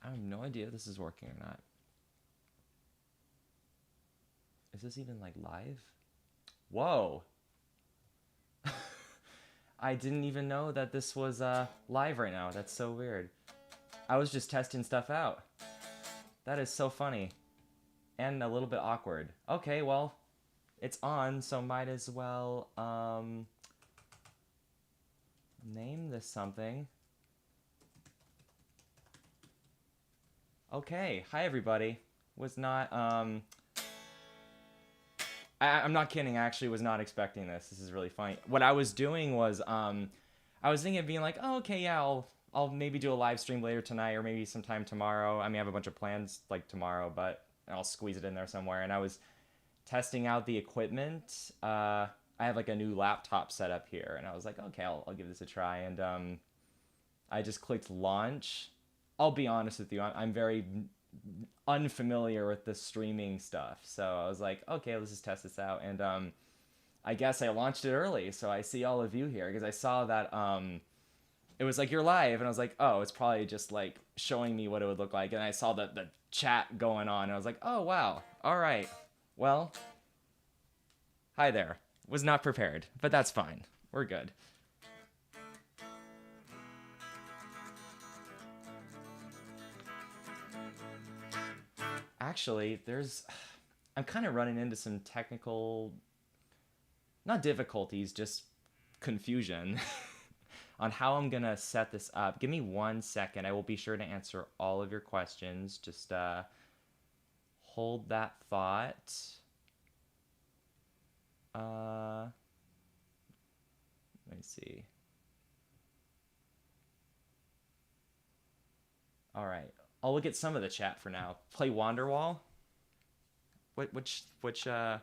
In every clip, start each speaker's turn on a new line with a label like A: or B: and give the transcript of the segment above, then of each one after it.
A: I have no idea if this is working or not. Is this even like live? Whoa. I didn't even know that this was live right now. That's so weird. I was just testing stuff out. That is so funny. And a little bit awkward. Okay, well, it's on, so might as well name this something. Okay, hi everybody. Was not I'm not kidding. I actually was not expecting this. This is really funny. What I was doing was I was thinking of being like, oh, okay, yeah, I'll maybe do a live stream later tonight or maybe sometime tomorrow. I mean, I have a bunch of plans like tomorrow, but I'll squeeze it in there somewhere. And I was testing out the equipment. I have like a new laptop set up here, and I was like, okay, I'll give this a try. And I just clicked launch. I'll be honest with you, I'm very unfamiliar with the streaming stuff, so I was like, okay, let's just test this out. And I guess I launched it early, so I see all of you here because I saw that it was like you're live, and I was like, oh, it's probably just like showing me what it would look like. And I saw the chat going on, and I was like, oh wow, all right, well, hi there. Was not prepared, but that's fine. We're good. Actually, I'm kind of running into some technical, not difficulties, just confusion on how I'm gonna set this up. Give me 1 second. I will be sure to answer all of your questions. Just hold that thought. Let me see. All right. I'll look at some of the chat for now. Play Wanderwall. Which I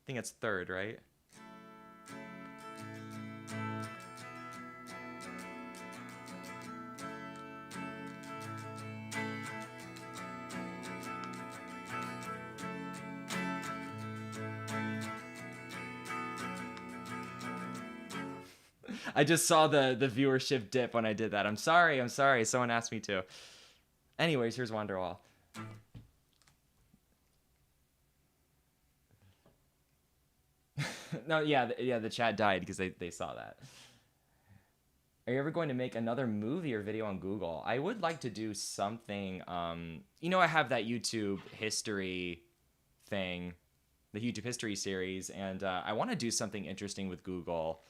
A: think it's third, right? I just saw the viewership dip when I did that. I'm sorry. Someone asked me to. Anyways, here's Wanderwall. No, yeah, the chat died because they saw that. Are you ever going to make another movie or video on Google? I would like to do something. I have that YouTube history thing, the YouTube history series, and I want to do something interesting with Google.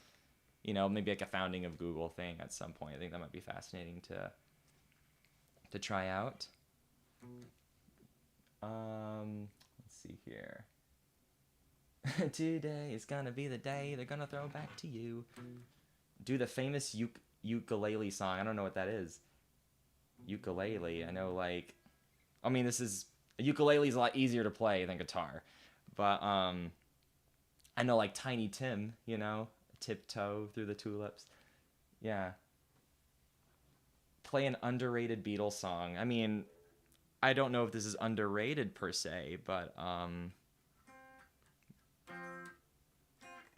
A: Maybe like a founding of Google thing at some point. I think that might be fascinating to try out. Let's see here. Today is gonna be the day they're gonna throw back to you. Do the famous ukulele song. I don't know what that is. Ukulele. I know, like, I mean, ukulele is a lot easier to play than guitar, but I know like Tiny Tim. Tiptoe through the tulips. Yeah. Play an underrated Beatles song. I mean, I don't know if this is underrated per se, but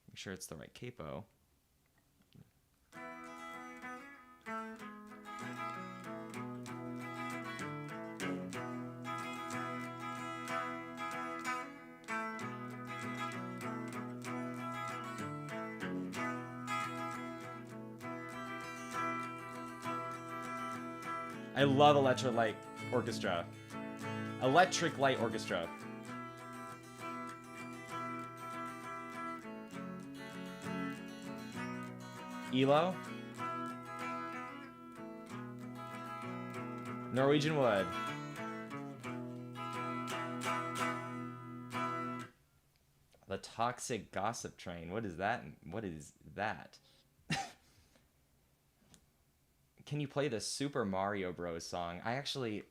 A: make sure it's the right capo. I love Electric Light Orchestra. Electric Light Orchestra. ELO? Norwegian Wood. The Toxic Gossip Train. What is that? What is that? Can you play the Super Mario Bros. Song? I actually...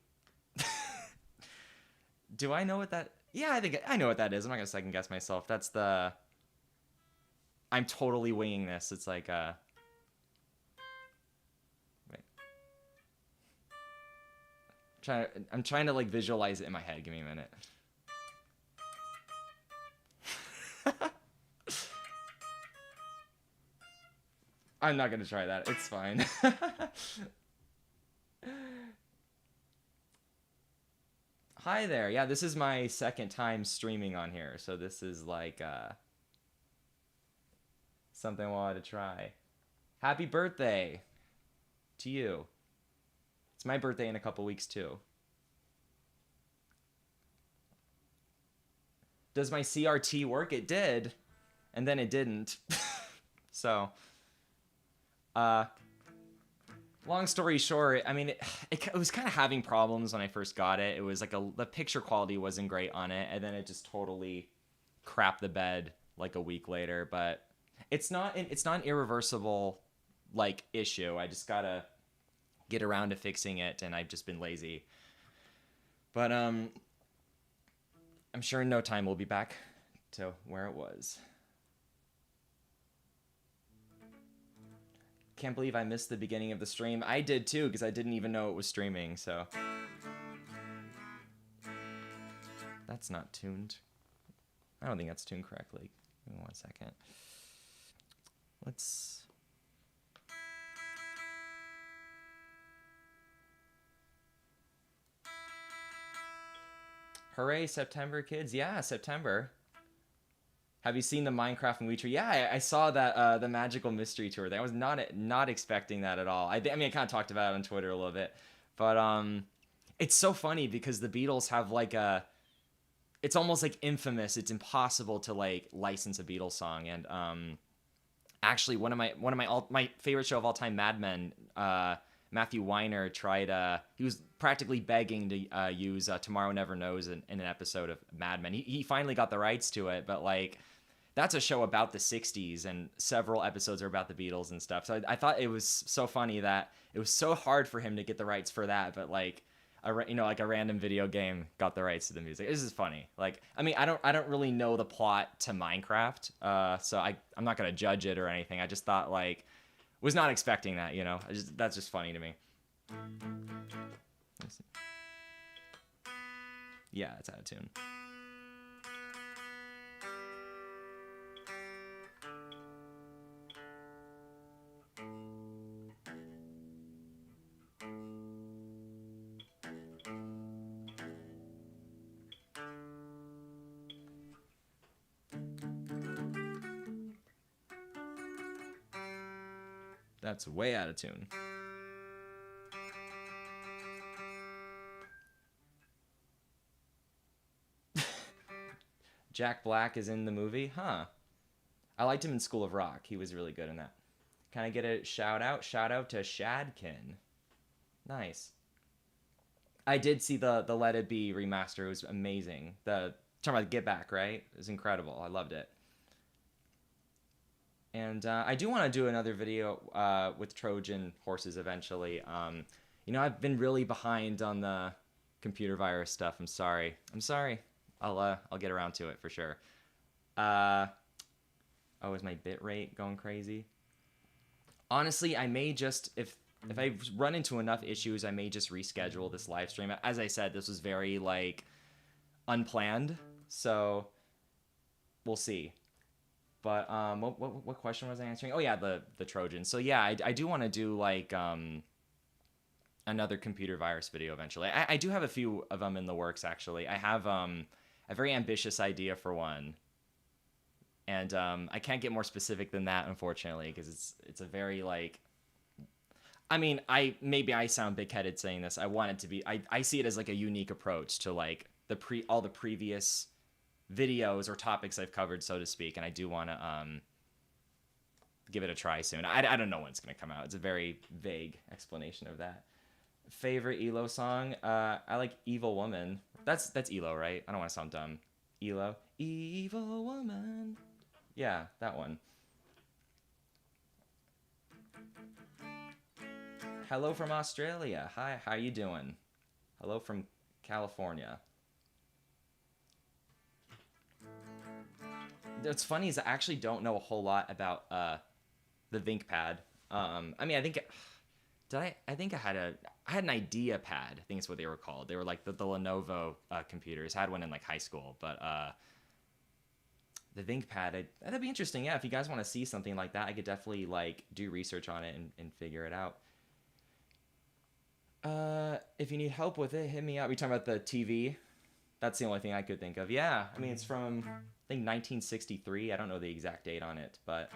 A: Do I know what that... Yeah, I think I know what that is. I'm not going to second guess myself. That's the... I'm totally winging this. It's like... Wait. I'm trying to like visualize it in my head. Give me a minute. I'm not gonna try that. It's fine. Hi there. Yeah, this is my second time streaming on here, so this is like something I wanted to try. Happy birthday to you. It's my birthday in a couple weeks too. Does my CRT work? It did, and then it didn't. So, uh, long story short, I mean, it was kind of having problems when I first got it. It was like the picture quality wasn't great on it, and then it just totally crapped the bed like a week later. But it's not an irreversible like issue. I just gotta get around to fixing it, and I've just been lazy. But I'm sure in no time we'll be back to where it was. Can't believe I missed the beginning of the stream. I did too, because I didn't even know it was streaming, so. That's not tuned. I don't think that's tuned correctly. Give me 1 second. Let's... Hooray, September, kids. Yeah, September. Have you seen the Minecraft movie tour? Yeah, I saw that the Magical Mystery Tour. I was not expecting that at all. I mean, I kind of talked about it on Twitter a little bit, but it's so funny because the Beatles have like it's almost like infamous. It's impossible to like license a Beatles song, and actually one of my favorite show of all time, Mad Men. Matthew Weiner tried. He was practically begging to use "Tomorrow Never Knows" in an episode of Mad Men. He finally got the rights to it, but like. That's a show about the 60s, and several episodes are about the Beatles and stuff. So I thought it was so funny that it was so hard for him to get the rights for that, but like like a random video game got the rights to the music. This is funny. Like, I mean, I don't really know the plot to Minecraft, so I'm not gonna judge it or anything. I just thought like was not expecting that. That's just funny to me. Yeah, it's out of tune. That's way out of tune. Jack Black is in the movie? Huh. I liked him in School of Rock. He was really good in that. Can I get a shout out? Shout out to Shadkin. Nice. I did see the Let It Be remaster. It was amazing. Talking about Get Back, right? It was incredible. I loved it. And I do want to do another video with Trojan horses eventually. I've been really behind on the computer virus stuff. I'm sorry. I'll get around to it for sure. Is my bit rate going crazy? Honestly, I may just if I run into enough issues, I may just reschedule this live stream. As I said, this was very like unplanned, so we'll see. But what question was I answering? Oh yeah, the Trojan. So yeah, I do want to do like another computer virus video eventually. I do have a few of them in the works actually. I have a very ambitious idea for one, and I can't get more specific than that unfortunately because it's a very like. I mean, I sound big-headed saying this. I want it to be. I see it as like a unique approach to like all the previous videos or topics I've covered, so to speak, and I do want to give it a try soon. I don't know when it's going to come out. It's a very vague explanation of that. Favorite ELO song? I like Evil Woman. That's ELO, right? I don't want to sound dumb. ELO. Evil Woman. Yeah, that one. Hello from Australia. Hi, how you doing? Hello from California. What's funny is I actually don't know a whole lot about the ThinkPad. I mean, I think I had an idea pad. I think it's what they were called. They were like the Lenovo computers. I had one in like high school, but the ThinkPad, that'd be interesting. Yeah, if you guys want to see something like that, I could definitely like do research on it and figure it out. If you need help with it, hit me up. We talking about the TV? That's the only thing I could think of. Yeah, I mean, it's from, I think, 1963. I don't know the exact date on it, but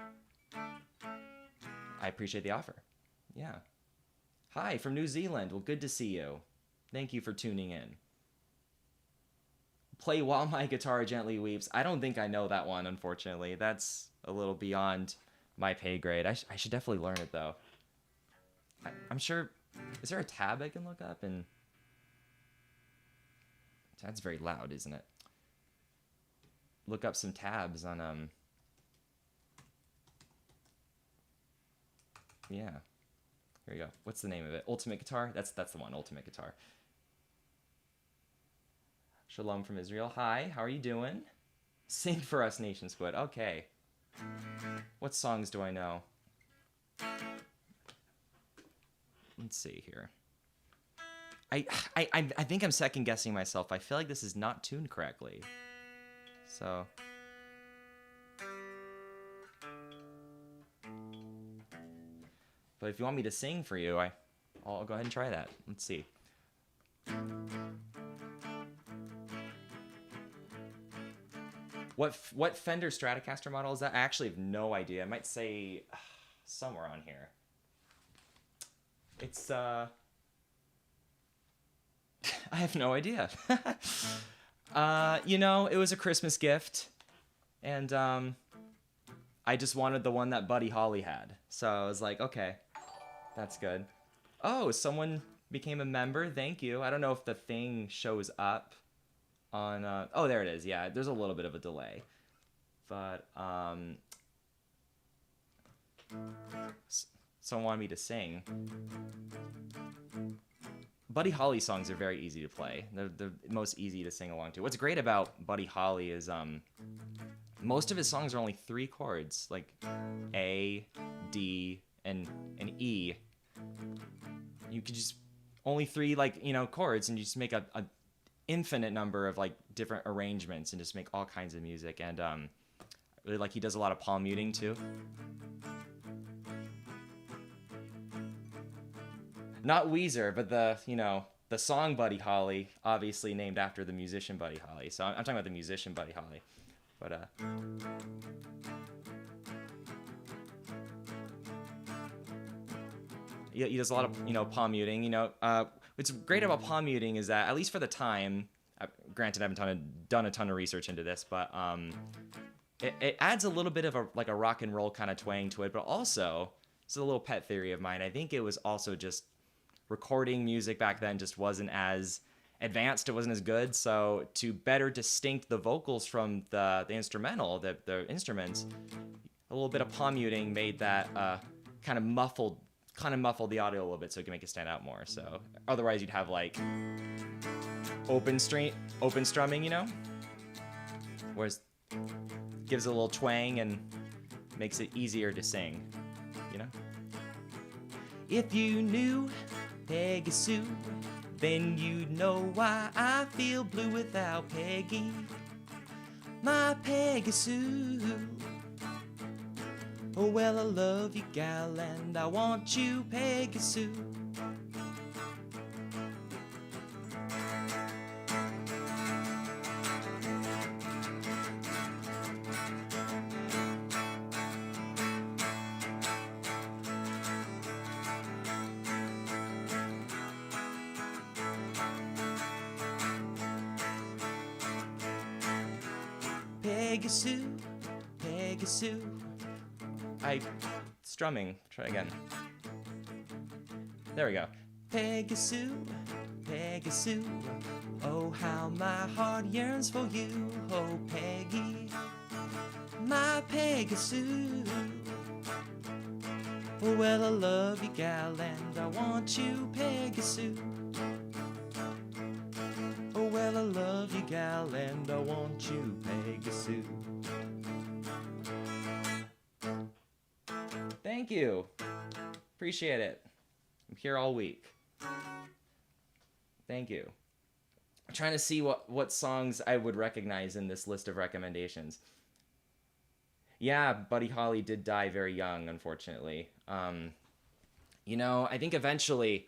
A: I appreciate the offer. Yeah. Hi, from New Zealand. Well, good to see you. Thank you for tuning in. Play While My Guitar Gently Weeps. I don't think I know that one, unfortunately. That's a little beyond my pay grade. I should definitely learn it, though. I'm sure... Is there a tab I can look up? And that's very loud, isn't it? Look up some tabs on... Yeah. Here we go. What's the name of it? Ultimate Guitar? That's the one, Ultimate Guitar. Shalom from Israel. Hi, how are you doing? Sing for us, Nation Squid. Okay. What songs do I know? Let's see here. I think I'm second guessing myself. I feel like this is not tuned correctly. So... But if you want me to sing for you, I'll go ahead and try that. Let's see. What Fender Stratocaster model is that? I actually have no idea. I might say somewhere on here. It's I have no idea. You know, it was a Christmas gift, and I just wanted the one that Buddy Holly had. So I was like, okay, that's good. Oh, someone became a member. Thank you. I don't know if the thing shows up on... oh, there it is. Yeah, there's a little bit of a delay. But someone wanted me to sing. Buddy Holly songs are very easy to play. They're the most easy to sing along to. What's great about Buddy Holly is most of his songs are only 3 chords, like A, D, and E. You could just only 3 chords, and you just make a infinite number of different arrangements and just make all kinds of music. And really he does a lot of palm muting too. Not Weezer, but the song Buddy Holly, obviously named after the musician Buddy Holly. So I'm talking about the musician Buddy Holly. But he does a lot of palm muting. What's great about palm muting is that, at least for the time, granted I haven't done a ton of research into this, but it adds a little bit of a rock and roll kind of twang to it. But also, it's a little pet theory of mine, I think it was also just recording music back then just wasn't as advanced, it wasn't as good. So to better distinct the vocals from the instrumental, the instruments, a little bit of palm muting made that kind of muffled the audio a little bit, so it can make it stand out more. So otherwise you'd have open strumming, whereas gives it a little twang and makes it easier to sing, If you knew Peggy Sue, then you'd know why I feel blue without Peggy, my Peggy Sue. Oh, well, I love you, gal, and I want you, Peggy Sue. Peggy Sue, Peggy Sue. Strumming. Try again. There we go. Peggy Sue, Peggy Sue. Oh, how my heart yearns for you. Oh, Peggy, my Peggy Sue. Oh, well, I love you, gal, and I want you, Peggy Sue. Oh, well, I love you, gal, and I want you, Peggy Sue. Thank you. Appreciate it. I'm here all week. Thank you. I'm trying to see what songs I would recognize in this list of recommendations. Yeah, Buddy Holly did die very young, unfortunately. I think eventually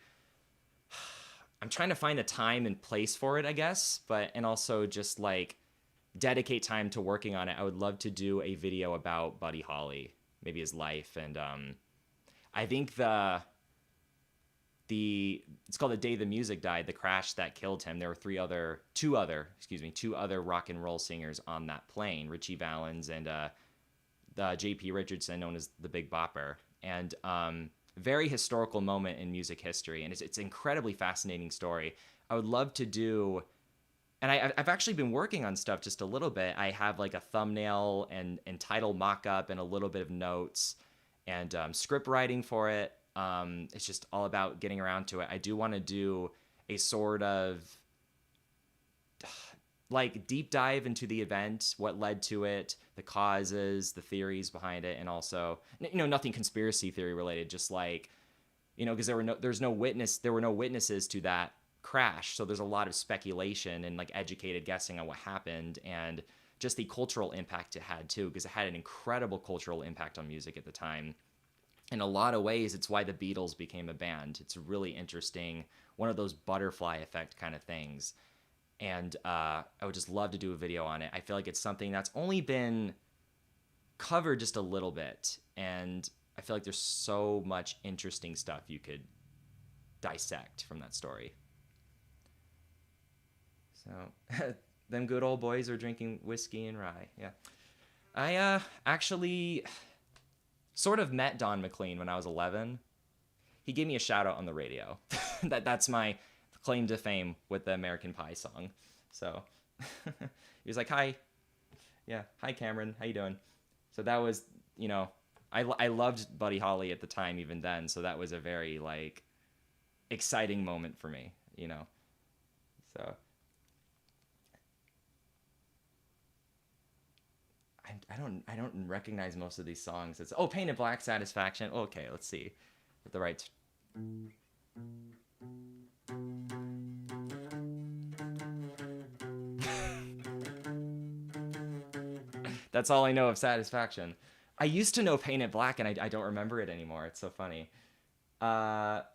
A: I'm trying to find a time and place for it, I guess, and also just like dedicate time to working on it. I would love to do a video about Buddy Holly, maybe his life, and I think it's called The Day the Music Died, the crash that killed him. There were two other rock and roll singers on that plane, Richie Valens and the J.P. Richardson, known as the Big Bopper, and very historical moment in music history, and it's an incredibly fascinating story. I would love to do, and I've actually been working on stuff just a little bit. I have like a thumbnail and title mock-up and a little bit of notes and script writing for it. It's just all about getting around to it. I do want to do a sort of like deep dive into the event, what led to it, the causes, the theories behind it, and also, nothing conspiracy theory related, just like, because there were no witnesses to that crash, so there's a lot of speculation and like educated guessing on what happened, and just the cultural impact it had too, because it had an incredible cultural impact on music at the time. In a lot of ways, it's why the Beatles became a band. It's really interesting, one of those butterfly effect kind of things. And I would just love to do a video on it. I feel like it's something that's only been covered just a little bit. And I feel like there's so much interesting stuff you could dissect from that story. So, them good old boys are drinking whiskey and rye. Yeah. I actually sort of met Don McLean when I was 11. He gave me a shout out on the radio. That's my claim to fame with the American Pie song. So he was like, hi Cameron, how you doing? So that was, I loved Buddy Holly at the time, even then. So that was a very like exciting moment for me, so I don't recognize most of these songs. It's Painted Black, Satisfaction. Okay, let's see with the right. That's all I know of Satisfaction. I used to know Painted Black, and I don't remember it anymore. It's so funny. Let's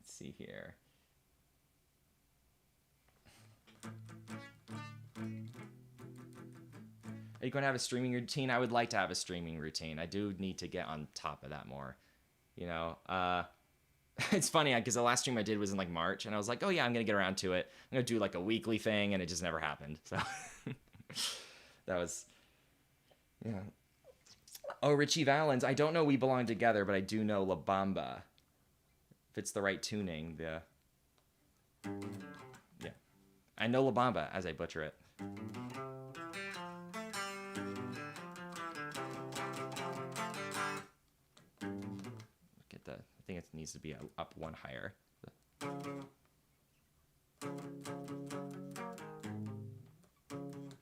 A: see here. Are you going to have a streaming routine? I would like to have a streaming routine. I do need to get on top of that more. It's funny because the last stream I did was in like March, and I was like, oh yeah, I'm going to get around to it. I'm going to do like a weekly thing, and it just never happened. So that was, yeah. Oh, Richie Valens. I don't know We Belong Together, but I do know La Bamba. If it's the right tuning, yeah. I know La Bamba as I butcher it. I think it needs to be up one higher.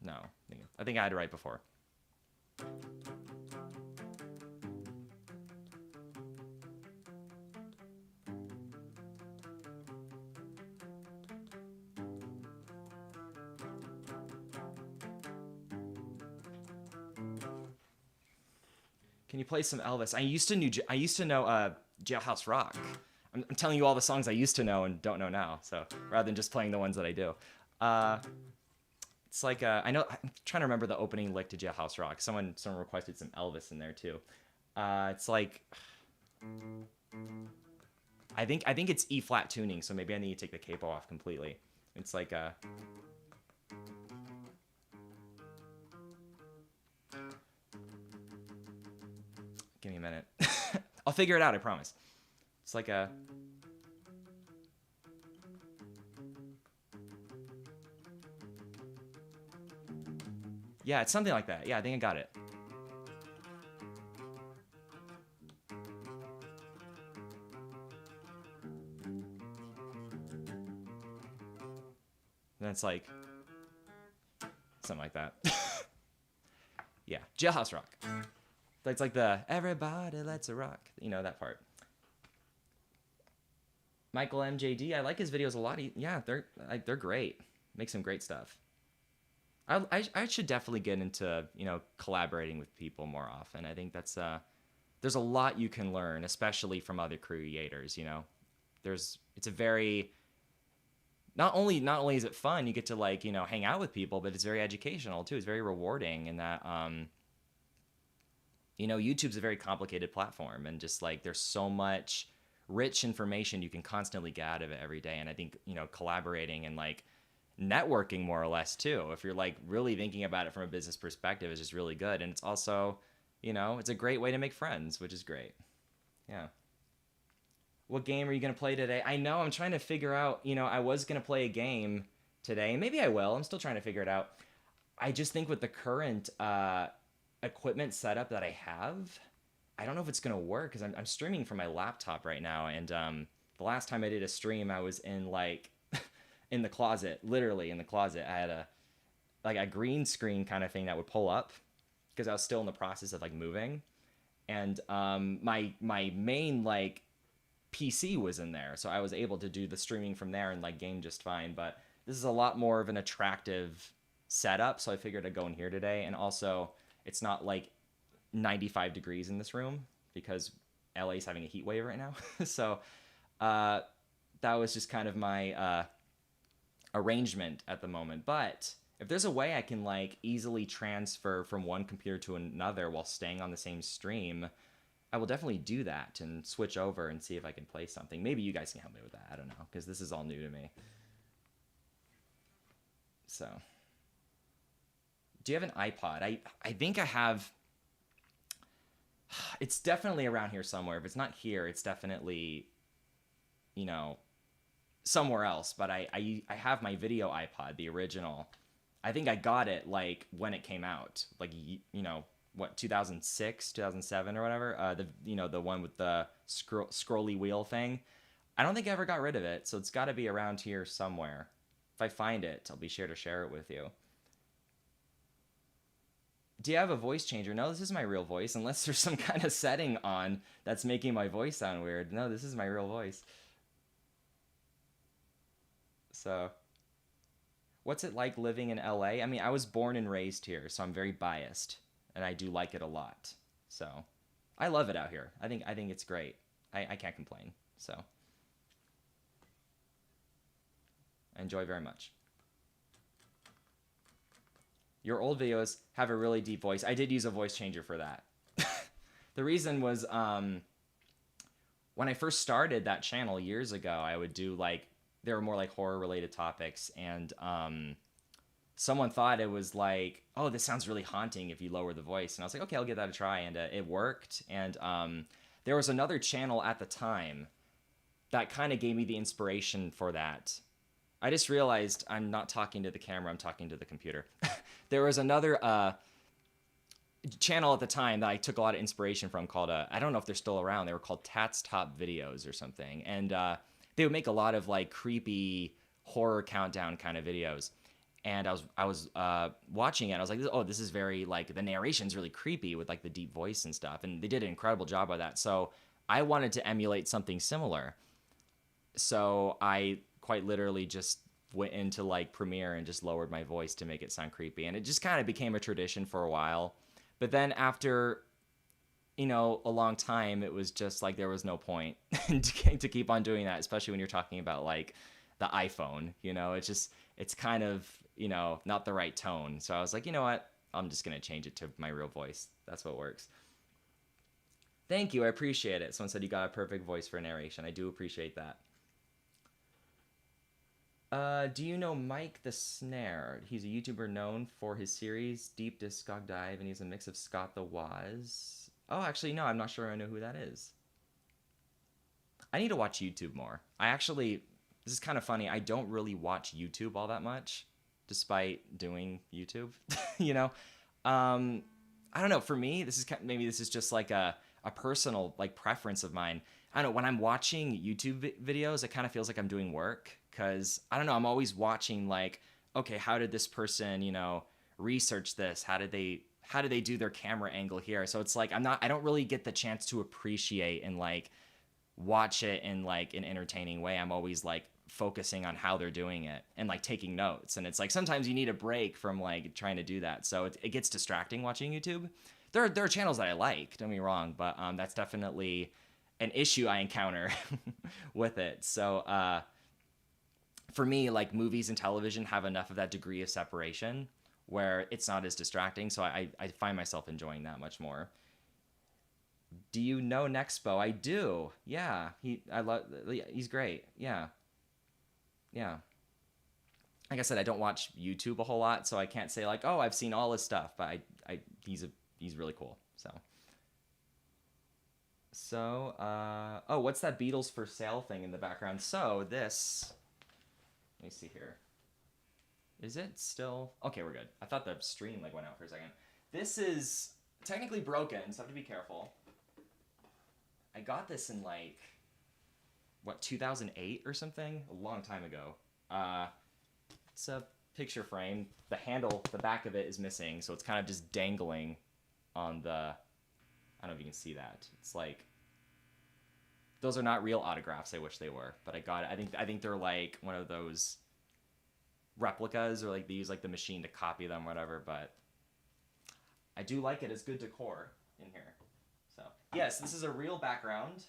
A: No, I think I had it right before. Can you play some Elvis? I used to know Jailhouse Rock. I'm telling you all the songs I used to know and don't know now. So rather than just playing the ones that I do, it's like I'm trying to remember the opening lick to Jailhouse Rock. Someone requested some Elvis in there too. It's like I think it's E flat tuning. So maybe I need to take the capo off completely. It's like give me a minute. I'll figure it out, I promise. It's like a... Yeah, it's something like that. Yeah, I think I got it. Then it's like... something like that. Yeah, Jailhouse Rock. It's like the everybody let's rock, that part. Michael MJD, I like his videos a lot. They're great. Make some great stuff. I should definitely get into collaborating with people more often. I think that's there's a lot you can learn, especially from other creators, you know. It's a very, not only is it fun, you get to like, you know, hang out with people, but it's very educational too. It's very rewarding in that you know, YouTube's a very complicated platform, and just like there's so much rich information you can constantly get out of it every day. And I think, you know, collaborating and like networking more or less too, if you're like really thinking about it from a business perspective, is just really good. And it's also, you know, it's a great way to make friends, which is great. Yeah. What game are you going to play today? I know, I'm trying to figure out, you know, I was going to play a game today, and maybe I will. I'm still trying to figure it out. I just think with the current equipment setup that I have, I don't know if it's going to work, because I'm streaming from my laptop right now. And the last time I did a stream, I was in like in the closet, literally in the closet. I had a green screen kind of thing that would pull up, because I was still in the process of like moving. And my main like PC was in there, so I was able to do the streaming from there and like game just fine. But this is a lot more of an attractive setup, so I figured I'd go in here today. And also, it's not like 95 degrees in this room, because LA's having a heat wave right now. So that was just kind of my arrangement at the moment. But if there's a way I can like easily transfer from one computer to another while staying on the same stream, I will definitely do that and switch over and see if I can play something. Maybe you guys can help me with that. I don't know, because this is all new to me. So, do you have an iPod? I think I have. It's definitely around here somewhere. If it's not here, it's definitely, you know, somewhere else. But I have my video iPod, the original. I think I got it like when it came out, like, you know, what, 2006, 2007 or whatever. The one with the scrolly wheel thing. I don't think I ever got rid of it, so it's got to be around here somewhere. If I find it, I'll be sure to share it with you. Do you have a voice changer? No, this is my real voice, unless there's some kind of setting on that's making my voice sound weird. No, this is my real voice. So, what's it like living in LA? I mean, I was born and raised here, so I'm very biased, and I do like it a lot. So, I love it out here. I think it's great. I can't complain. So, I enjoy very much. Your old videos have a really deep voice. I did use a voice changer for that. The reason was when I first started that channel years ago, I would do like, there were more like horror related topics, and someone thought it was like, oh, this sounds really haunting if you lower the voice. And I was like, okay, I'll give that a try. And it worked. And there was another channel at the time that kind of gave me the inspiration for that. I just realized I'm not talking to the camera, I'm talking to the computer. There was another channel at the time that I took a lot of inspiration from called, I don't know if they're still around, they were called Tat's Top Videos or something. And they would make a lot of like creepy horror countdown kind of videos. And I was watching it, I was like, oh, this is very, like, the narration's really creepy with like the deep voice and stuff. And they did an incredible job of that. So I wanted to emulate something similar. So I quite literally just went into like Premiere and just lowered my voice to make it sound creepy. And it just kind of became a tradition for a while. But then after, you know, a long time, it was just like there was no point to keep on doing that, especially when you're talking about like the iPhone, you know, it's kind of, you know, not the right tone. So I was like, you know what, I'm just going to change it to my real voice. That's what works. Thank you. I appreciate it. Someone said you got a perfect voice for narration. I do appreciate that. Do you know Mike the Snare? He's a YouTuber known for his series Deep Discog Dive, and he's a mix of Scott the Woz. Oh, actually, no, I'm not sure I know who that is. I need to watch YouTube more. This is kind of funny, I don't really watch YouTube all that much, despite doing YouTube, you know? I don't know, for me, maybe this is just like a personal like preference of mine. I don't know, when I'm watching YouTube videos, it kind of feels like I'm doing work. Because, I don't know, I'm always watching like, okay, how did this person, you know, research this? How did they do their camera angle here? So it's like, I don't really get the chance to appreciate and like watch it in like an entertaining way. I'm always like focusing on how they're doing it and like taking notes. And it's like, sometimes you need a break from like trying to do that. So it gets distracting watching YouTube. there are channels that I like, don't get me wrong, but that's definitely an issue I encounter with it. So for me, like movies and television have enough of that degree of separation where it's not as distracting. So I find myself enjoying that much more. Do you know Nexpo? I do. Yeah, he's great. Yeah, yeah. Like I said, I don't watch YouTube a whole lot, so I can't say like, oh, I've seen all his stuff. But he's really cool. So what's that Beatles for sale thing in the background? So this, let me see here. Is it still okay? We're good. I thought the stream like went out for a second. This is technically broken, so I have to be careful. I got this in like what 2008 or something, a long time ago. It's a picture frame. The handle, the back of it is missing, so it's kind of just dangling on the. I don't know if you can see that. It's like those are not real autographs. I wish they were, but I got it. I think they're like one of those replicas, or like they use like the machine to copy them, whatever. But I do like it. It's good decor in here. So yes, this is a real background.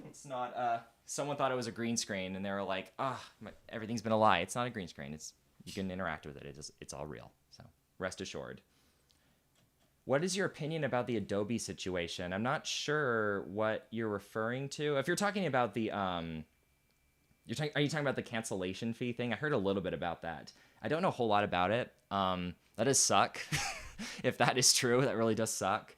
A: It's not. Someone thought it was a green screen, and they were like, everything's been a lie. It's not a green screen. You can interact with it. It's all real. So rest assured. What is your opinion about the Adobe situation? I'm not sure what you're referring to. If you're talking about the are you talking about the cancellation fee thing? I heard a little bit about that. I don't know a whole lot about it. That does suck. If that is true, that really does suck.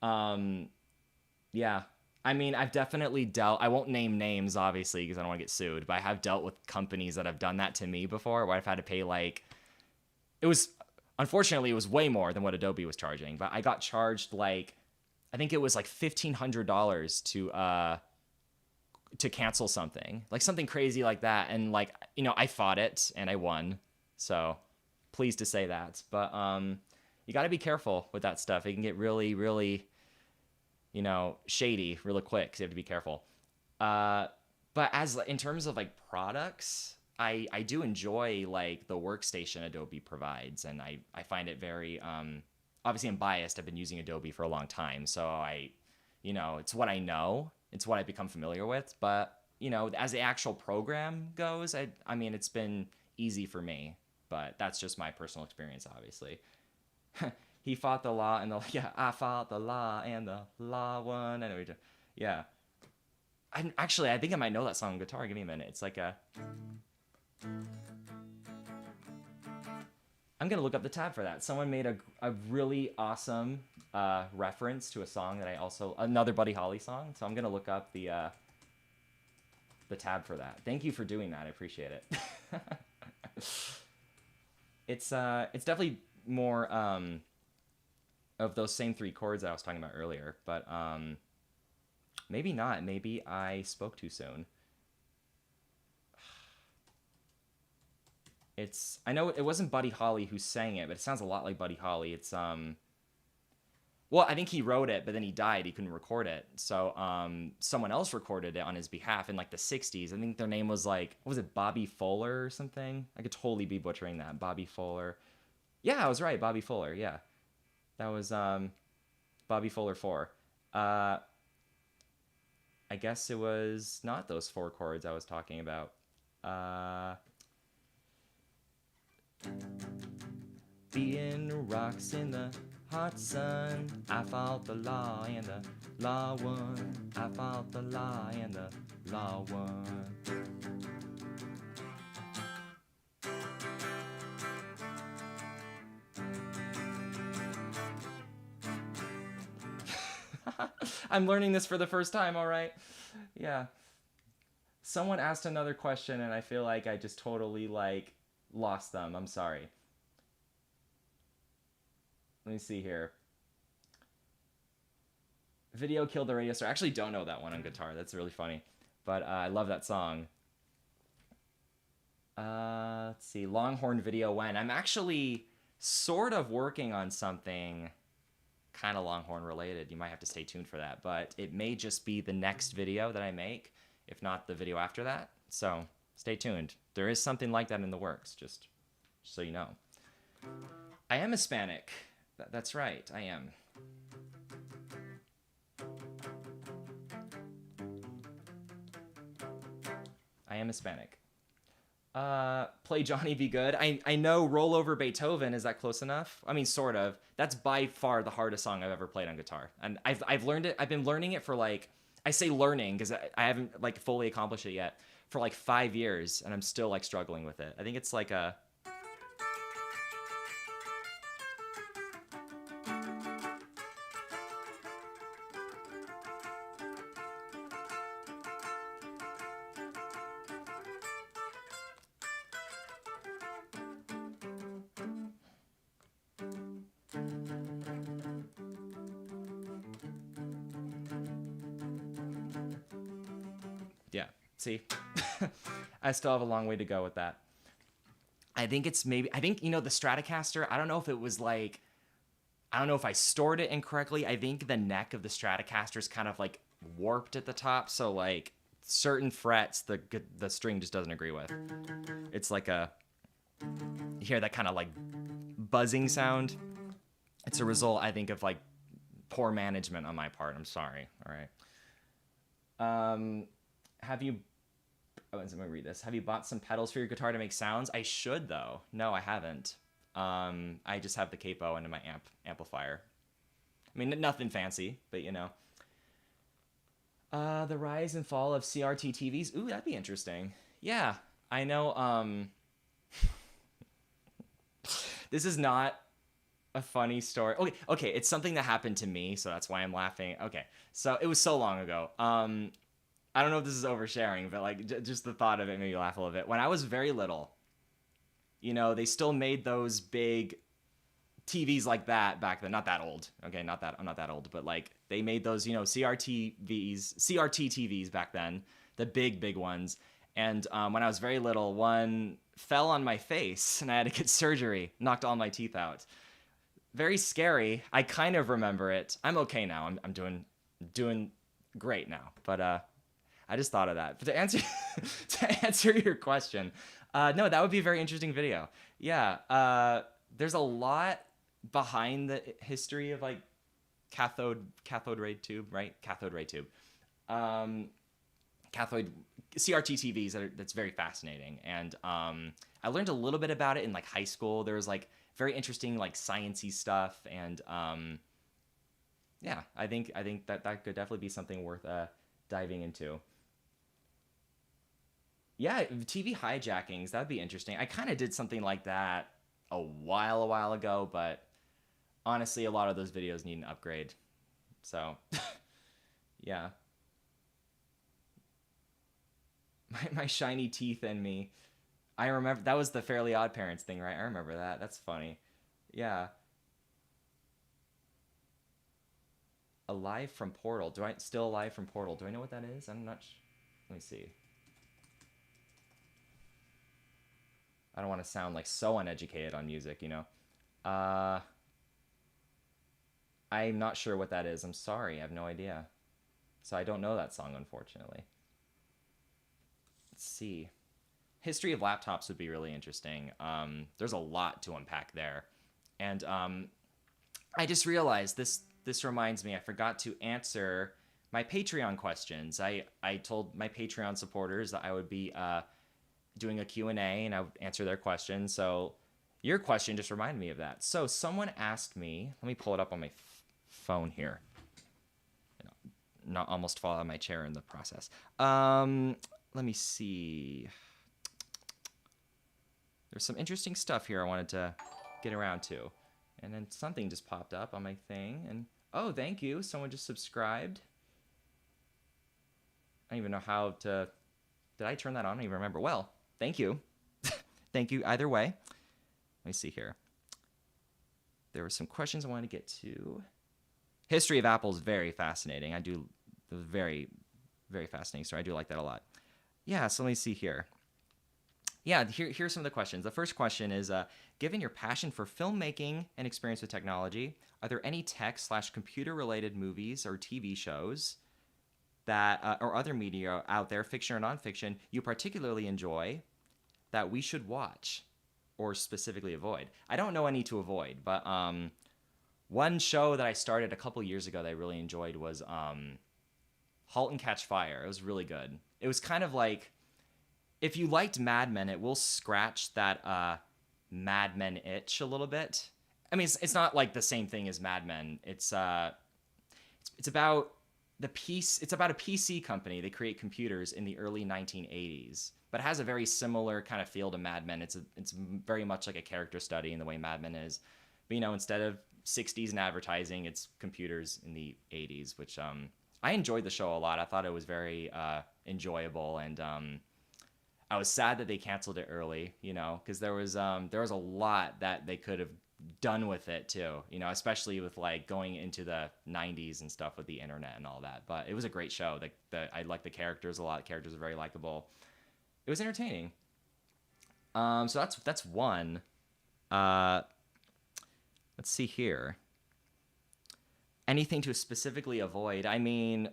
A: Yeah. I mean, I've definitely dealt, I won't name names, obviously, because I don't want to get sued, but I have dealt with companies that have done that to me before, where I've had to pay, like, unfortunately, it was way more than what Adobe was charging, but I got charged, like, I think it was, like, $1,500 to cancel something, like, something crazy like that, and, like, you know, I fought it, and I won, so, pleased to say that, but, you gotta be careful with that stuff. It can get really, really, you know, shady really quick, so you have to be careful. But in terms of like products, I do enjoy like the workstation Adobe provides, and I find it very obviously I'm biased. I've been using Adobe for a long time, so it's what I know, it's what I've become familiar with. But you know, as the actual program goes, I mean it's been easy for me, but that's just my personal experience, obviously. He fought the law and I fought the law and the law won. Anyway, yeah. I think I might know that song on guitar. Give me a minute. It's like I'm gonna look up the tab for that. Someone made a really awesome reference to a song that another Buddy Holly song. So I'm gonna look up the tab for that. Thank you for doing that. I appreciate it. It's definitely more of those same three chords that I was talking about earlier, but maybe not. Maybe I spoke too soon. I know it wasn't Buddy Holly who sang it, but it sounds a lot like Buddy Holly. It's well, I think he wrote it, but then he died. He couldn't record it, so someone else recorded it on his behalf in like the '60s. I think their name was like, what was it, Bobby Fuller or something? I could totally be butchering that. Bobby Fuller. Yeah, I was right. Bobby Fuller. Yeah. That was Bobby Fuller 4. I guess it was not those four chords I was talking about. Being rocks in the hot sun, I fought the law and the law won. I fought the law and the law won. I'm learning this for the first time, all right? Yeah. Someone asked another question, and I feel like I just totally, like, lost them. I'm sorry. Let me see here. Video killed the radio star. I actually don't know that one on guitar. That's really funny. But I love that song. Let's see. Longhorn video when? I'm actually sort of working on something kind of Longhorn related. You might have to stay tuned for that, but it may just be the next video that I make, if not the video after that. So stay tuned. There is something like that in the works, just so you know. I am Hispanic. That's right, I am. am Hispanic. Play Johnny Be Good. I know Roll Over Beethoven. Is that close enough? I mean, sort of. That's by far the hardest song I've ever played on guitar. And I've learned it. I've been learning it for like, I say learning because I haven't like fully accomplished it yet, for like 5 years, and I'm still like struggling with it. I think it's like a... Yeah, see? I still have a long way to go with that. I think it's maybe, I think, you know, the Stratocaster, I don't know if it was like, I don't know if I stored it incorrectly. I think the neck of the Stratocaster is kind of like warped at the top. So like certain frets, the string just doesn't agree with. It's like a, you hear that kind of like buzzing sound. It's a result, I think, of like poor management on my part. I'm sorry. All right. Have you... Oh, let me read this. Have you bought some pedals for your guitar to make sounds? I should, though. No, I haven't. I just have the capo into my amplifier. I mean, nothing fancy, but you know. The rise and fall of CRT TVs. Ooh, that'd be interesting. Yeah, I know. This is not a funny story. Okay, it's something that happened to me, so that's why I'm laughing. Okay, so it was so long ago. I don't know if this is oversharing, but like just the thought of it made me laugh a little bit. When I was very little, you know, they still made those big TVs like that back then. Not that old. Okay, I'm not that old, but like they made those, you know, CRT TVs back then, the big ones. And when I was very little, one fell on my face and I had to get surgery, knocked all my teeth out. Very scary. I kind of remember it. I'm okay now. I'm doing great now. But I just thought of that. But to answer your question, no, that would be a very interesting video. Yeah, there's a lot behind the history of like cathode ray tube, right? Cathode ray tube, cathode CRT TVs. That's very fascinating, and I learned a little bit about it in like high school. There was like very interesting like sciencey stuff, and yeah, I think that could definitely be something worth diving into. Yeah, TV hijackings, that'd be interesting. I kind of did something like that a while ago, but honestly, a lot of those videos need an upgrade. So, yeah. My shiny teeth and me. I remember, that was the Fairly Odd Parents thing, right? I remember that. That's funny. Yeah. Alive from Portal. Still alive from Portal. Do I know what that is? I'm not Let me see. I don't want to sound like so uneducated on music, you know. I'm not sure what that is. I'm sorry. I have no idea. So I don't know that song, unfortunately. Let's see. History of laptops would be really interesting. There's a lot to unpack there. And I just realized this reminds me, I forgot to answer my Patreon questions. I told my Patreon supporters that I would be doing a Q&A and I would answer their questions. So your question just reminded me of that. So someone asked me, let me pull it up on my phone here. Not almost fall out of my chair in the process. Let me see. There's some interesting stuff here I wanted to get around to. And then something just popped up on my thing. And oh, thank you. Someone just subscribed. I don't even know how to... Did I turn that on? I don't even remember. Well, thank you. Thank you either way. Let me see here. There were some questions I wanted to get to. History of Apple is very fascinating. I do very, very fascinating story. I do like that a lot. Yeah, so let me see here. Yeah, here's some of the questions. The first question is, given your passion for filmmaking and experience with technology, are there any tech/computer-related movies or TV shows that, or other media out there, fiction or nonfiction, you particularly enjoy that we should watch or specifically avoid? I don't know any to avoid, but one show that I started a couple years ago that I really enjoyed was Halt and Catch Fire. It was really good. It was kind of like if you liked Mad Men, it will scratch that Mad Men itch a little bit. I mean, it's not like the same thing as Mad Men. It's about it's about a PC company. They create computers in the early 1980s, but it has a very similar kind of feel to Mad Men. It's very much like a character study in the way Mad Men is. But instead of 60s and advertising, it's computers in the 80s, which I enjoyed the show a lot. I thought it was very enjoyable, and I was sad that they canceled it early, because there was a lot that they could have done with it too, especially with like going into the 90s and stuff with the internet and all that. But it was a great show. I liked the characters a lot. The characters are very likable. It was entertaining. So that's one. Let's see here. Anything to specifically avoid? I mean,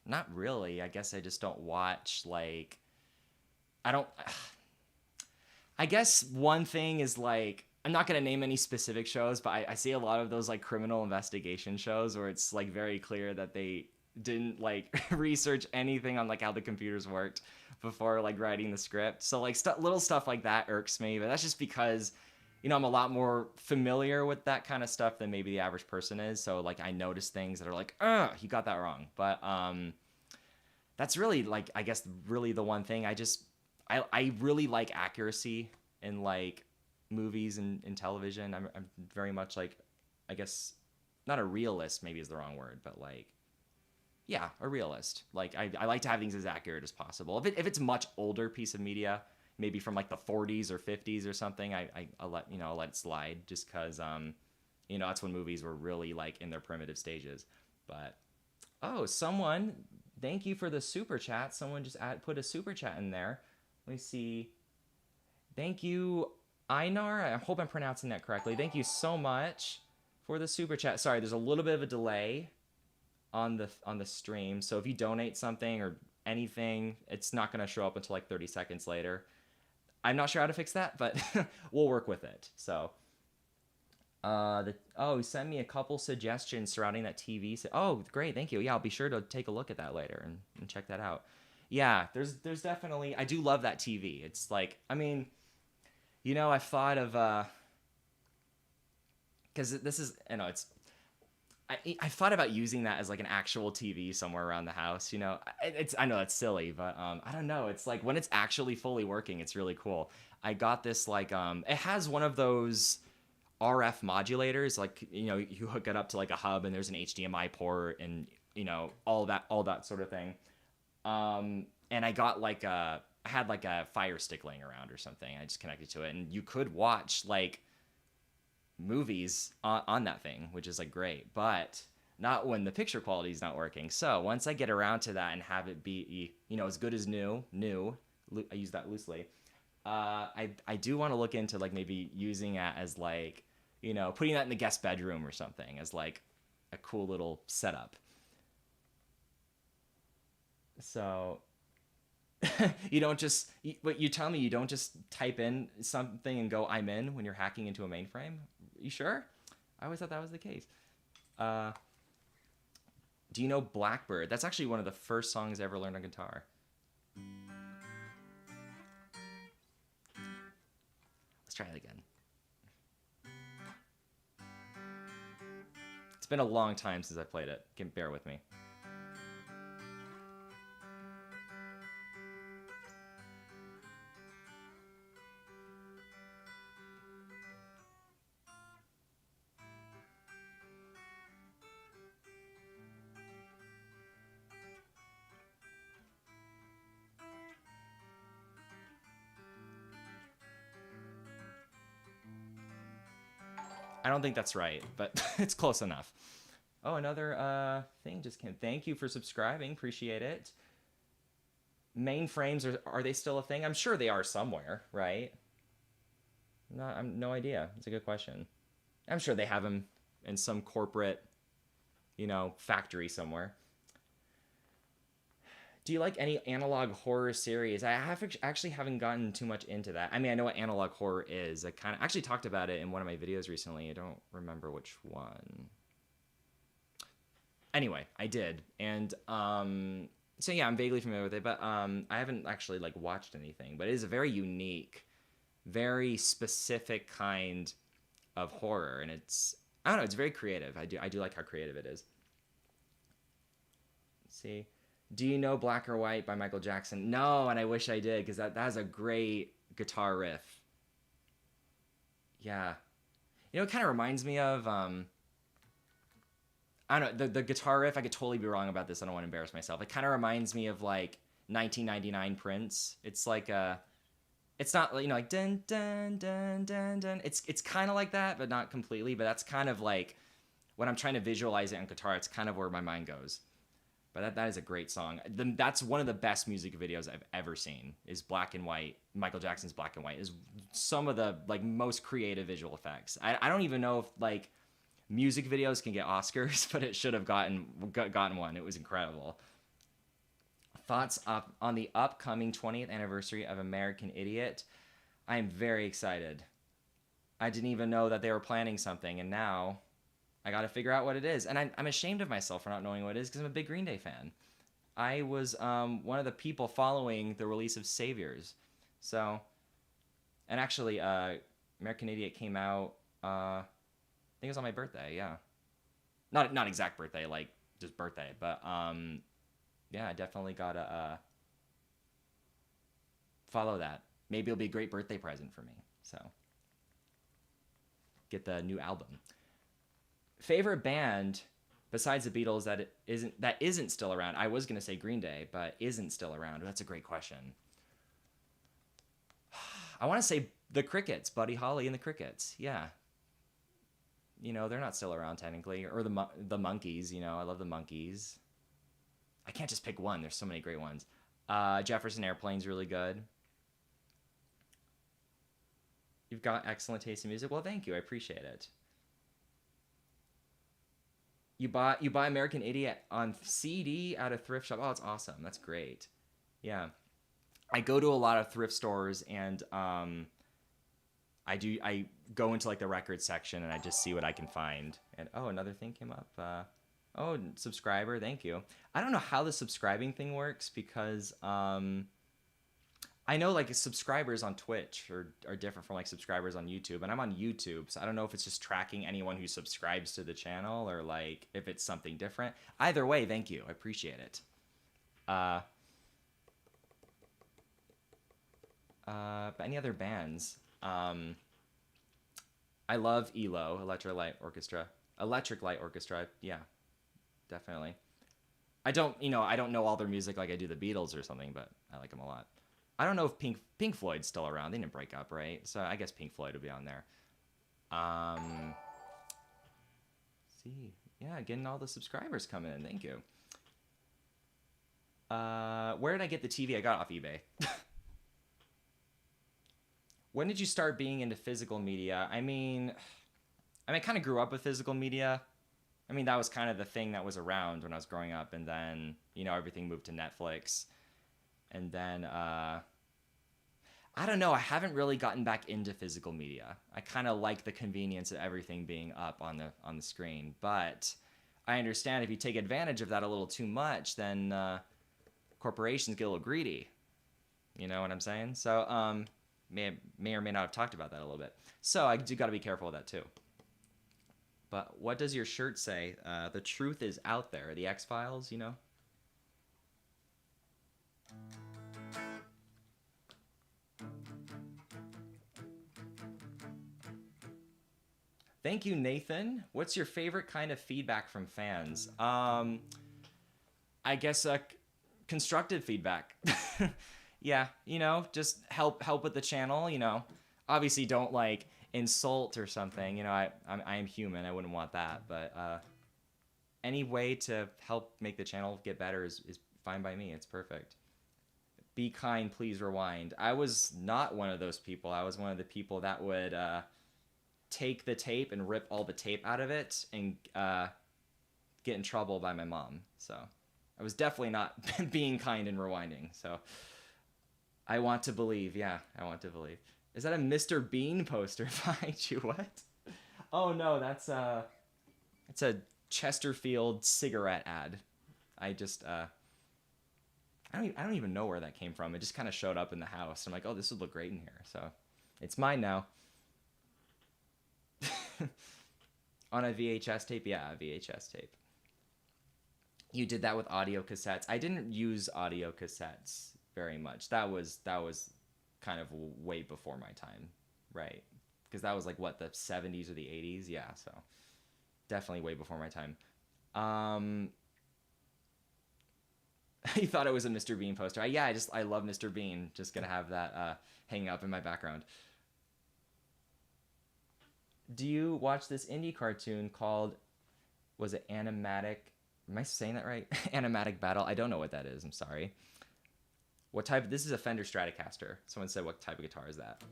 A: not really. I guess I just don't watch like. I guess one thing is like, I'm not going to name any specific shows, but I see a lot of those like criminal investigation shows where it's like very clear that they didn't like research anything on like how the computers worked before like writing the script. So like little stuff like that irks me, but that's just because, I'm a lot more familiar with that kind of stuff than maybe the average person is. So like I notice things that are like, you got that wrong. But that's really like, I guess really the one thing. I really like accuracy in like movies and television. I'm very much like, I guess not a realist maybe is the wrong word, but like, yeah, a realist. Like I like to have things as accurate as possible. If it's a much older piece of media, maybe from like the 40s or 50s or something, I'll let it slide just because that's when movies were really like in their primitive stages. But thank you for the super chat. Someone just put a super chat in there. Let me see. Thank you, Einar. I hope I'm pronouncing that correctly. Thank you so much for the super chat. Sorry, there's a little bit of a delay on the stream. So if you donate something or anything, it's not going to show up until like 30 seconds later. I'm not sure how to fix that, but we'll work with it. So, send me a couple suggestions surrounding that TV. Oh, great, thank you. Yeah, I'll be sure to take a look at that later and check that out. Yeah, there's definitely, I do love that TV. It's like, I mean, I thought of, because this is, I thought about using that as like an actual TV somewhere around the house. I know it's silly, but I don't know. It's like when it's actually fully working, it's really cool. I got this like it has one of those RF modulators, like you hook it up to like a hub and there's an HDMI port and all that sort of thing. And I got like I had like a Fire Stick laying around or something. I just connected to it, and you could watch like movies on that thing, which is like great, but not when the picture quality is not working. So once I get around to that and have it be as good as new, I use that loosely. I do want to look into like maybe using it as like putting that in the guest bedroom or something as like a cool little setup. So you don't just what you tell me you don't just type in something and go I'm in when you're hacking into a mainframe? You sure? I always thought that was the case. Do you know Blackbird? That's actually one of the first songs I ever learned on guitar. Let's try it again. It's been a long time since I played it. Bear with me. I don't think that's right, but it's close enough. Oh, another thing just came. Thank you for subscribing. Appreciate it. Mainframes, are they still a thing? I'm sure they are somewhere, right? No idea. It's a good question. I'm sure they have them in some corporate, factory somewhere. Do you like any analog horror series? Actually haven't gotten too much into that. I mean, I know what analog horror is. I actually talked about it in one of my videos recently. I don't remember which one. Anyway, I did. And So yeah, I'm vaguely familiar with it, but I haven't actually like watched anything. But it is a very unique, very specific kind of horror, and it's I don't know, it's very creative. I do like how creative it is. Let's see, do you know Black or White by Michael Jackson? No, and I wish I did because that has a great guitar riff. Yeah, it kind of reminds me of I don't know the guitar riff. I could totally be wrong about this. I don't want to embarrass myself. It kind of reminds me of like 1999 Prince. It's like a it's not like dun dun dun dun dun. It's kind of like that, but not completely. But that's kind of like when I'm trying to visualize it on guitar. It's kind of where my mind goes. But that is a great song. That's one of the best music videos I've ever seen. Is Black and White. Michael Jackson's Black and White is some of the like most creative visual effects. I don't even know if like music videos can get Oscars, but it should have gotten one. It was incredible. Thoughts up on the upcoming 20th anniversary of American Idiot? I am very excited. I didn't even know that they were planning something, and now I got to figure out what it is. And I'm ashamed of myself for not knowing what it is because I'm a big Green Day fan. I was one of the people following the release of Saviors. So, and actually, American Idiot came out. I think it was on my birthday. Yeah, not exact birthday, like just birthday, but yeah, I definitely gotta follow that. Maybe it'll be a great birthday present for me. So, get the new album. Favorite band besides the Beatles that isn't still around? I was gonna say Green Day, but isn't still around. That's a great question. I want to say the Crickets, Buddy Holly and the Crickets. Yeah, they're not still around technically, or the Monkees. I love the Monkees. I can't just pick one. There's so many great ones. Jefferson Airplane's really good. You've got excellent taste in music. Well, thank you. I appreciate it. You buy American Idiot on CD at a thrift shop. Oh, it's awesome. That's great. Yeah, I go to a lot of thrift stores, and I go into like the record section and I just see what I can find. And oh, another thing came up. Oh, subscriber, thank you. I don't know how the subscribing thing works because I know like subscribers on Twitch are different from like subscribers on YouTube, and I'm on YouTube, so I don't know if it's just tracking anyone who subscribes to the channel or like if it's something different. Either way, thank you. I appreciate it. But any other bands? I love ELO, Electric Light Orchestra. Yeah, definitely. I don't know all their music like I do the Beatles or something, but I like them a lot. I don't know if Pink Floyd's still around. They didn't break up, right? So I guess Pink Floyd would be on there. Um, see, yeah, getting all the subscribers coming in. Thank you. Where did I get the TV? I got it off eBay. When did you start being into physical media? I kind of grew up with physical media. That was kind of the thing that was around when I was growing up, and then everything moved to Netflix, and then I don't know. I haven't really gotten back into physical media. I kind of like the convenience of everything being up on the screen, but I understand if you take advantage of that a little too much, then corporations get a little greedy. You know what I'm saying? So may or may not have talked about that a little bit. So I do got to be careful with that too. But what does your shirt say? The truth is out there. The X-Files, Thank you, Nathan. What's your favorite kind of feedback from fans? I guess constructive feedback. Yeah, just help with the channel. Obviously don't like insult or something. I am human. I wouldn't want that. But any way to help make the channel get better is fine by me. It's perfect. Be kind, please rewind. I was not one of those people. I was one of the people that would take the tape and rip all the tape out of it and get in trouble by my mom. So I was definitely not being kind and rewinding. So I want to believe. Yeah, I want to believe. Is that a Mr. Bean poster behind you? What? Oh no, it's a Chesterfield cigarette ad. I just I don't even know where that came from. It just kind of showed up in the house. I'm like, oh, this would look great in here. So it's mine now. On a VHS tape? Yeah, a VHS tape. You did that with audio cassettes. I didn't use audio cassettes very much. That was kind of way before my time, right? Because that was like what, the 70s or the 80s? Yeah, so definitely way before my time. You thought it was a Mr. Bean poster. Yeah, I love Mr. Bean. Just gonna have that hanging up in my background. Do you watch this indie cartoon called, was it Animatic? Am I saying that right? Animatic Battle. I don't know what that is. I'm sorry. What type? This is a Fender Stratocaster. Someone said, what type of guitar is that?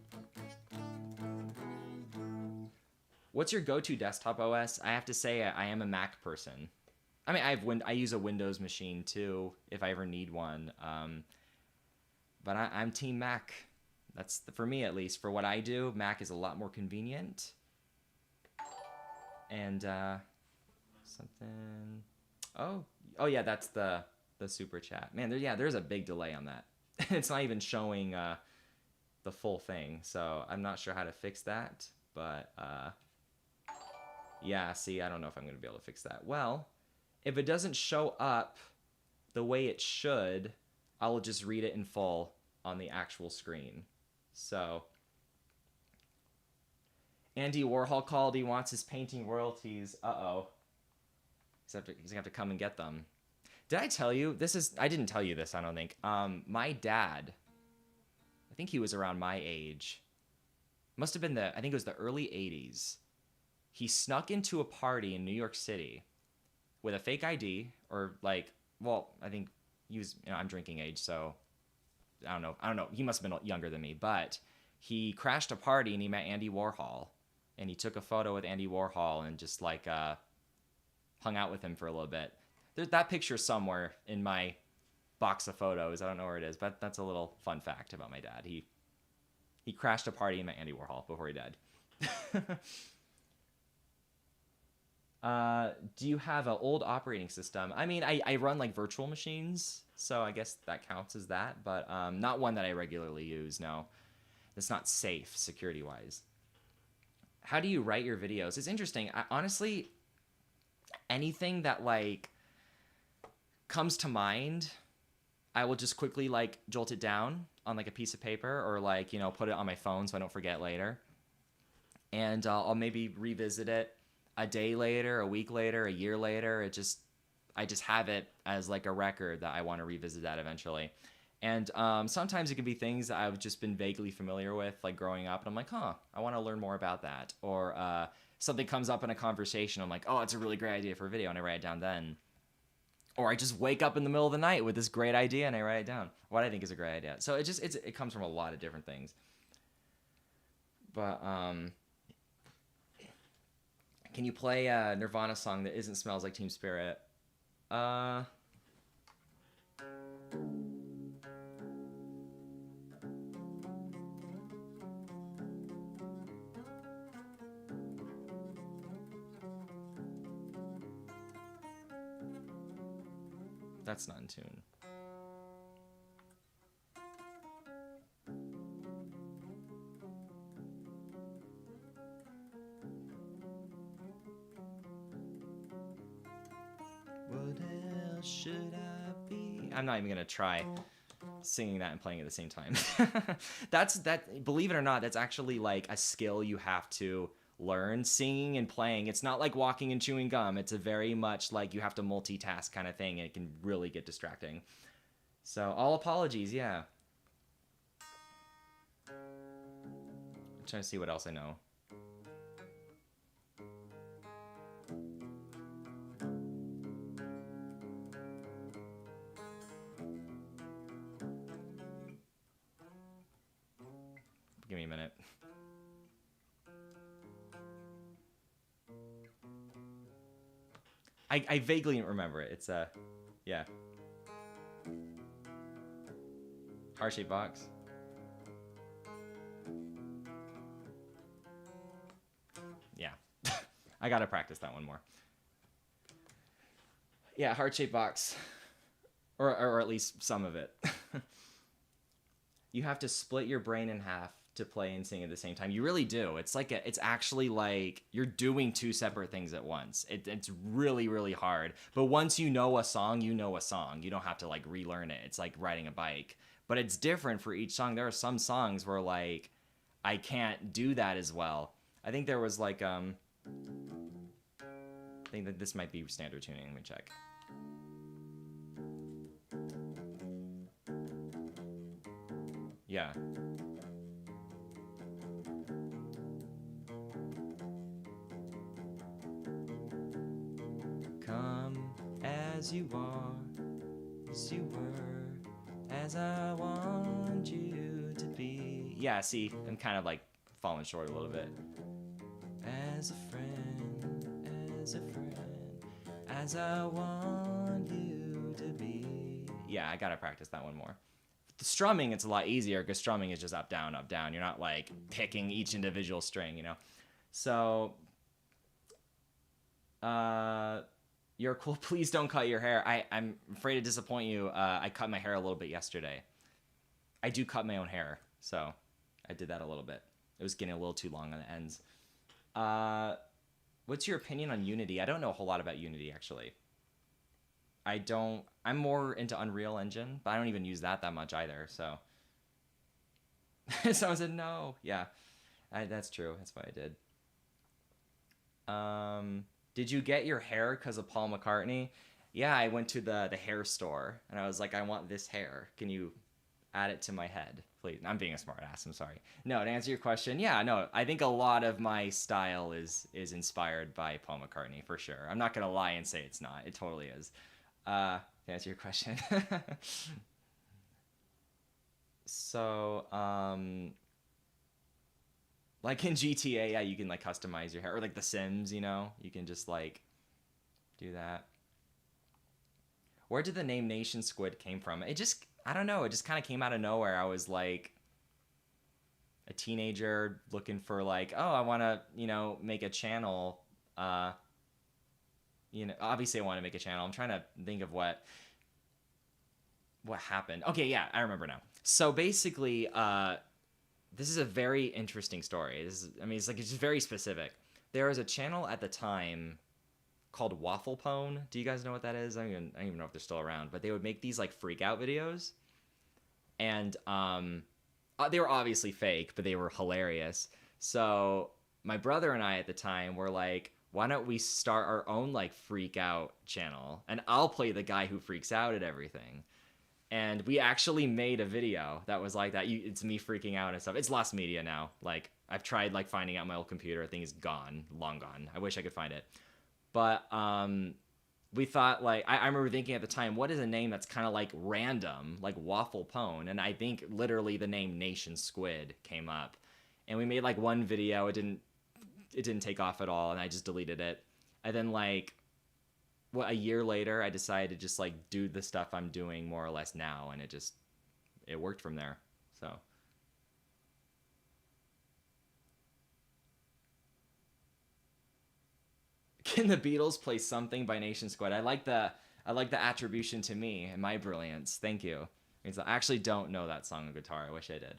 A: What's your go-to desktop OS? I have to say I am a Mac person. I mean, I use a Windows machine too if I ever need one. But I'm Team Mac. That's for me at least. For what I do, Mac is a lot more convenient. And something. Oh yeah, that's the super chat. Man, there's a big delay on that. It's not even showing the full thing, so I'm not sure how to fix that. But yeah, see, I don't know if I'm gonna be able to fix that. Well, if it doesn't show up the way it should, I'll just read it in full on the actual screen. So, Andy Warhol called. He wants his painting royalties. Uh-oh. He's gonna have to come and get them. Did I tell you? I didn't tell you this, I don't think. My dad, I think he was around my age. Must have been I think it was the early 80s. He snuck into a party in New York City with a fake ID, or like, well, I think he was, I'm drinking age, so I don't know. He must have been younger than me, but he crashed a party and he met Andy Warhol, and he took a photo with Andy Warhol and just like hung out with him for a little bit. There's that picture somewhere in my box of photos. I don't know where it is, but that's a little fun fact about my dad. He crashed a party and met Andy Warhol before he died. Do you have an old operating system? I mean, I run like virtual machines, so I guess that counts as that, but not one that I regularly use, no. It's not safe security-wise. How do you write your videos? It's interesting. Honestly, anything that like comes to mind, I will just quickly like jolt it down on like a piece of paper, or like, put it on my phone so I don't forget later. And I'll maybe revisit it a day later, a week later, a year later. I just have it as like a record that I want to revisit that eventually. And sometimes it can be things that I've just been vaguely familiar with, like growing up, and I'm like, I want to learn more about that. Or something comes up in a conversation, I'm like, oh, it's a really great idea for a video, and I write it down then. Or I just wake up in the middle of the night with this great idea and I write it down. What I think is a great idea. So it comes from a lot of different things. But can you play a Nirvana song that isn't Smells Like Teen Spirit? That's not in tune. What else should I be? I'm not even gonna try singing that and playing at the same time. Believe it or not, that's actually like a skill you have to learn. Singing and playing, it's not like walking and chewing gum. It's a very much like you have to multitask kind of thing, and it can really get distracting. So all apologies. Yeah, I'm trying to see what else I know. Give me a minute. I vaguely remember it. It's yeah. Heart-shaped box. Yeah. I gotta practice that one more. Yeah, heart-shaped box. or at least some of it. You have to split your brain in half to play and sing at the same time. You really do. It's like it's actually like you're doing two separate things at once. It's really, really hard. But once you know a song, you know a song. You don't have to like relearn it. It's like riding a bike. But it's different for each song. There are some songs where like I can't do that as well. I think there was like I think that this might be standard tuning. Let me check. Yeah. Come as you are, as you were, as I want you to be. Yeah, see, I'm kind of like falling short a little bit. As a friend, as I want you to be. Yeah, I gotta practice that one more. The strumming, it's a lot easier because strumming is just up, down, up, down. You're not like picking each individual string, you know? So, you're cool. Please don't cut your hair. I'm afraid to disappoint you. I cut my hair a little bit yesterday. I do cut my own hair, so I did that a little bit. It was getting a little too long on the ends. What's your opinion on Unity? I don't know a whole lot about Unity, actually. I'm more into Unreal Engine, but I don't even use that much either, so. Someone said no. Yeah, that's true. That's what I did. Did you get your hair because of Paul McCartney? Yeah, I went to the hair store, and I was like, I want this hair. Can you add it to my head, please? I'm being a smart ass. I'm sorry. No, to answer your question, yeah, no, I think a lot of my style is inspired by Paul McCartney, for sure. I'm not going to lie and say it's not. It totally is. To answer your question. So, like in GTA, yeah, you can like customize your hair, or like The Sims, you know, you can just like do that. Where did the name Nation Squid came from? I don't know, it just kind of came out of nowhere. I was like a teenager looking for like, oh, I want to, you know, make a channel. You know, obviously I want to make a channel. I'm trying to think of what happened. Okay, yeah, I remember now. So basically, this is a very interesting story. It's just very specific. There was a channel at the time called Waffle Pone. Do you guys know what that is? I don't even know if they're still around, but they would make these like freak out videos. And they were obviously fake, but they were hilarious. So my brother and I at the time were like, why don't we start our own like freak out channel? And I'll play the guy who freaks out at everything. And we actually made a video that was like that. It's me freaking out and stuff. It's lost media now. Like, I've tried like finding out my old computer. I think it's gone, long gone. I wish I could find it. But we thought like, I remember thinking at the time, what is a name that's kind of like random, like Waffle Pone? And I think literally the name Nation Squid came up. And we made like one video. It didn't take off at all, and I just deleted it. And then like, a year later, I decided to just like do the stuff I'm doing more or less now, and it worked from there. So. Can the Beatles play Something by Nation Squid? I like the attribution to me and my brilliance. Thank you. Because I actually don't know that song on guitar. I wish I did.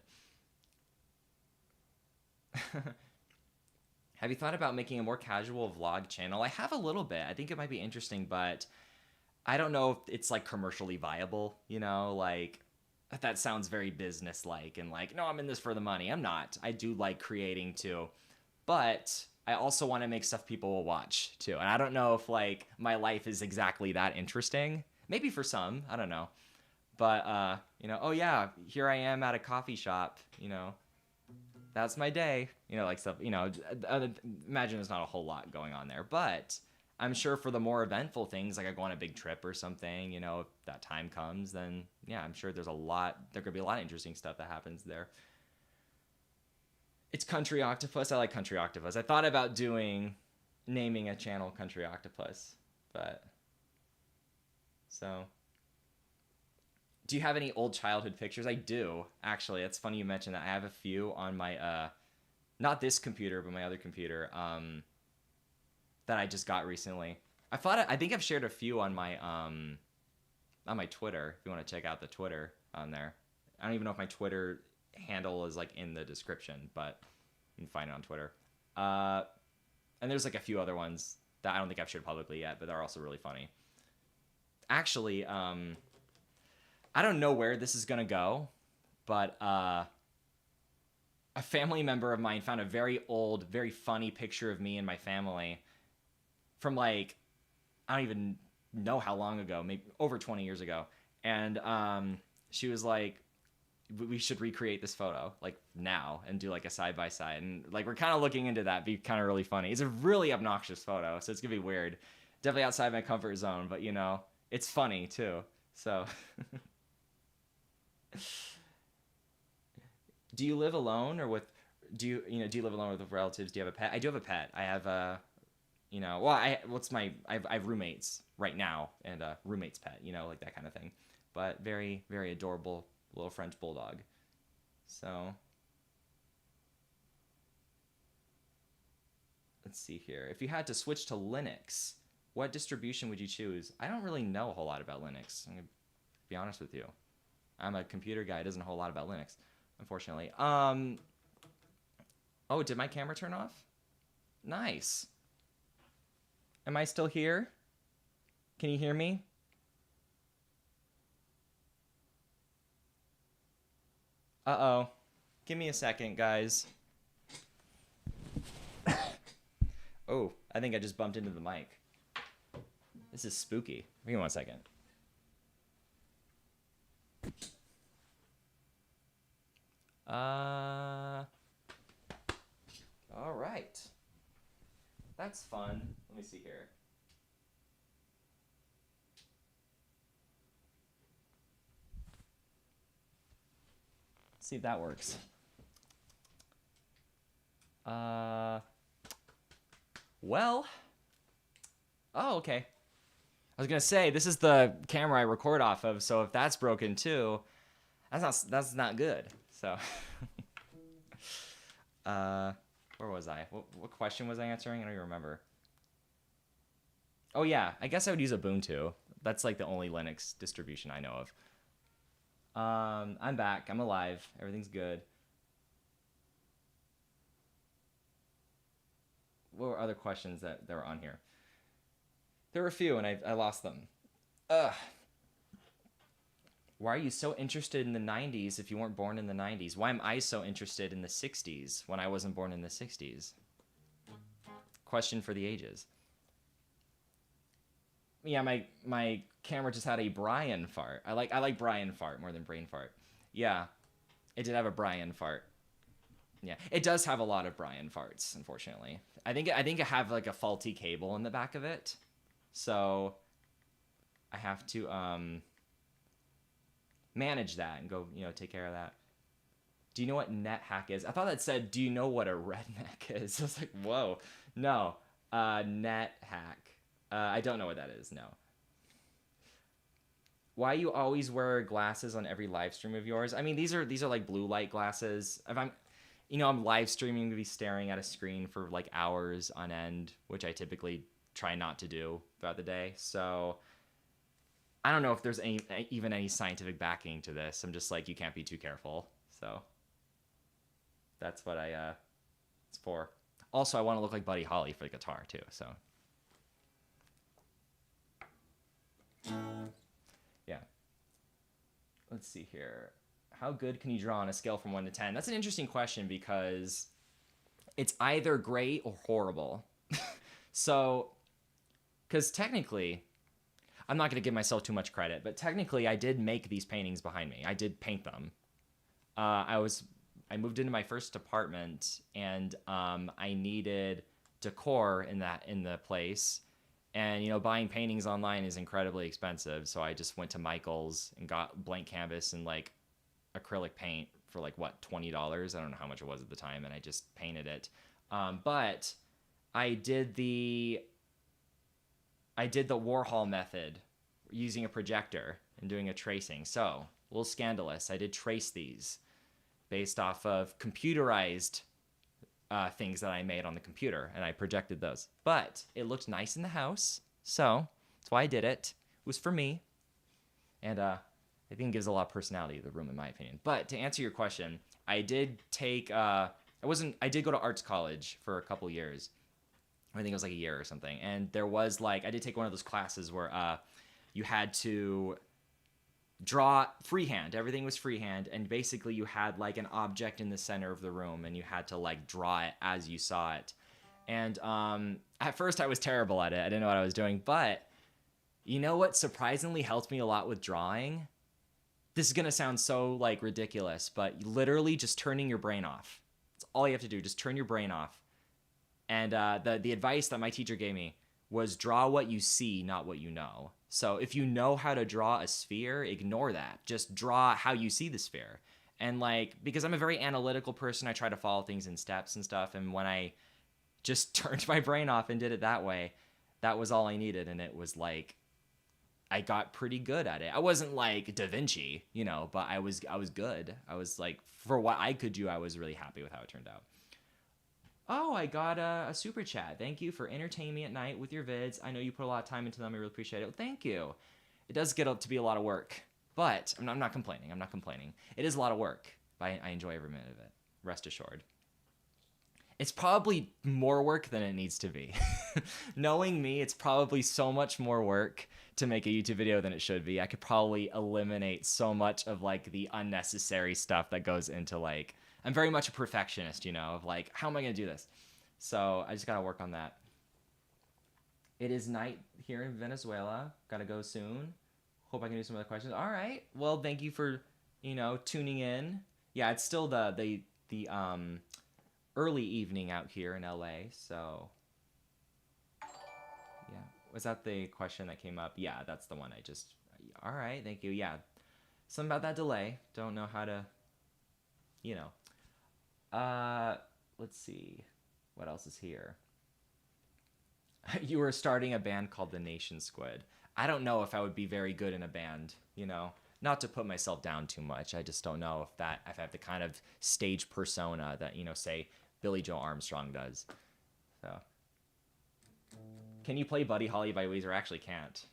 A: Have you thought about making a more casual vlog channel? I have a little bit. I think it might be interesting, but I don't know if it's like commercially viable, you know, like that sounds very business-like and like, no, I'm in this for the money. I'm not. I do like creating too, but I also want to make stuff people will watch too. And I don't know if like my life is exactly that interesting. Maybe for some, I don't know. But, you know, oh yeah, here I am at a coffee shop, you know. That's my day, you know, like stuff, you know, imagine there's not a whole lot going on there, but I'm sure for the more eventful things, like I go on a big trip or something, you know, if that time comes, then yeah, I'm sure there could be a lot of interesting stuff that happens there. It's Country Octopus. I like Country Octopus. I thought about naming a channel Country Octopus, but so. Do you have any old childhood pictures? I do, actually. It's funny you mentioned that. I have a few on my, not this computer, but my other computer, that I just got recently. I think I've shared a few on my on my Twitter if you want to check out the Twitter on there. I don't even know if my Twitter handle is like in the description, but you can find it on Twitter. And there's like a few other ones that I don't think I've shared publicly yet, but they're also really funny. Actually, I don't know where this is gonna go, but a family member of mine found a very old, very funny picture of me and my family from like, I don't even know how long ago, maybe over 20 years ago. And she was like, we should recreate this photo like now and do like a side by side. And like, we're kind of looking into that. Be kind of really funny. It's a really obnoxious photo, so it's gonna be weird. Definitely outside my comfort zone, but you know, it's funny too. So do you live alone or with, do you live alone with relatives? Do you have a pet? I do have a pet. I have a, well, I have roommates right now and a roommate's pet, like that kind of thing. But very, very adorable little French bulldog. So let's see here. If you had to switch to Linux, what distribution would you choose? I don't really know a whole lot about Linux. I'm gonna be honest with you. I'm a computer guy. Doesn't know a whole lot about Linux, unfortunately. Oh, did my camera turn off? Nice. Am I still here? Can you hear me? Uh-oh. Give me a second, guys. Oh, I think I just bumped into the mic. This is spooky. Give me 1 second. All right. That's fun. Let me see here. Let's see if that works. Well. Oh, okay. I was gonna say this is the camera I record off of, so if that's broken too, that's not good. So, where was I? What question was I answering? I don't even remember. Oh yeah, I guess I would use Ubuntu. That's like the only Linux distribution I know of. I'm back. I'm alive. Everything's good. What were other questions that were on here? There were a few, and I lost them. Why are you so interested in the 90s if you weren't born in the 90s? Why am I so interested in the 60s when I wasn't born in the 60s? Question for the ages. Yeah, my camera just had a Brian fart. I like Brian fart more than brain fart. Yeah, it did have a Brian fart. Yeah, it does have a lot of Brian farts, unfortunately. I think I have like a faulty cable in the back of it, so I have to manage that and go take care of that. Do you know what NetHack is? I thought that said, do you know what a redneck is? I was like, whoa, no, NetHack. I don't know what that is. No. Why you always wear glasses on every live stream of yours? I mean, these are like blue light glasses. If I'm live streaming to be staring at a screen for like hours on end, which I typically try not to do throughout the day. So I don't know if there's even any scientific backing to this. I'm just like, you can't be too careful. So that's what it's for. Also, I want to look like Buddy Holly for the guitar too. So yeah. Let's see here. How good can you draw on a scale from 1 to 10? That's an interesting question because it's either great or horrible. So, because technically, I'm not going to give myself too much credit, but technically I did make these paintings behind me. I did paint them. I moved into my first apartment and I needed decor in the place. And, buying paintings online is incredibly expensive. So I just went to Michael's and got blank canvas and like acrylic paint for like, what, $20? I don't know how much it was at the time. And I just painted it. But I did the Warhol method using a projector and doing a tracing. So a little scandalous. I did trace these based off of computerized things that I made on the computer, and I projected those. But it looked nice in the house, so that's why I did it. It was for me. And I think it gives a lot of personality to the room, in my opinion. But to answer your question, I did take I did go to arts college for a couple years. I think it was like a year or something. And there was like I did take one of those classes where you had to draw freehand. Everything was freehand, and basically you had like an object in the center of the room, and you had to like draw it as you saw it. And at first I was terrible at it. I didn't know what I was doing, but you know what surprisingly helped me a lot with drawing? This is gonna sound so like ridiculous, but literally just turning your brain off. That's all you have to do. Just turn your brain off. And the advice that my teacher gave me was draw what you see, not what you know. So if you know how to draw a sphere, ignore that. Just draw how you see the sphere. And like, because I'm a very analytical person, I try to follow things in steps and stuff. And when I just turned my brain off and did it that way, that was all I needed. And it was like, I got pretty good at it. I wasn't like Da Vinci, you know, but I was good. I was like, for what I could do, I was really happy with how it turned out. Oh, I got a super chat. Thank you for entertaining me at night with your vids. I know you put a lot of time into them. I really appreciate it. Well, thank you. It does get up to be a lot of work, but I'm not complaining. I'm not complaining. It is a lot of work, but I enjoy every minute of it. Rest assured. It's probably more work than it needs to be. Knowing me, it's probably so much more work to make a YouTube video than it should be. I could probably eliminate so much of like the unnecessary stuff that goes into like, I'm very much a perfectionist, you know, of like, how am I going to do this? So I just got to work on that. It is night here in Venezuela. Got to go soon. Hope I can do some other questions. All right. Well, thank you for, you know, tuning in. Yeah, it's still the early evening out here in LA. So yeah, was that the question that came up? Yeah, that's the one I just, all right. Thank you. Yeah. Something about that delay. Don't know how to, you know. Let's see. What else is here? You were starting a band called the Nation Squid. I don't know if I would be very good in a band, you know? Not to put myself down too much. I just don't know if I have the kind of stage persona that, you know, say Billy Joe Armstrong does. So, can you play Buddy Holly by Weezer? I actually can't.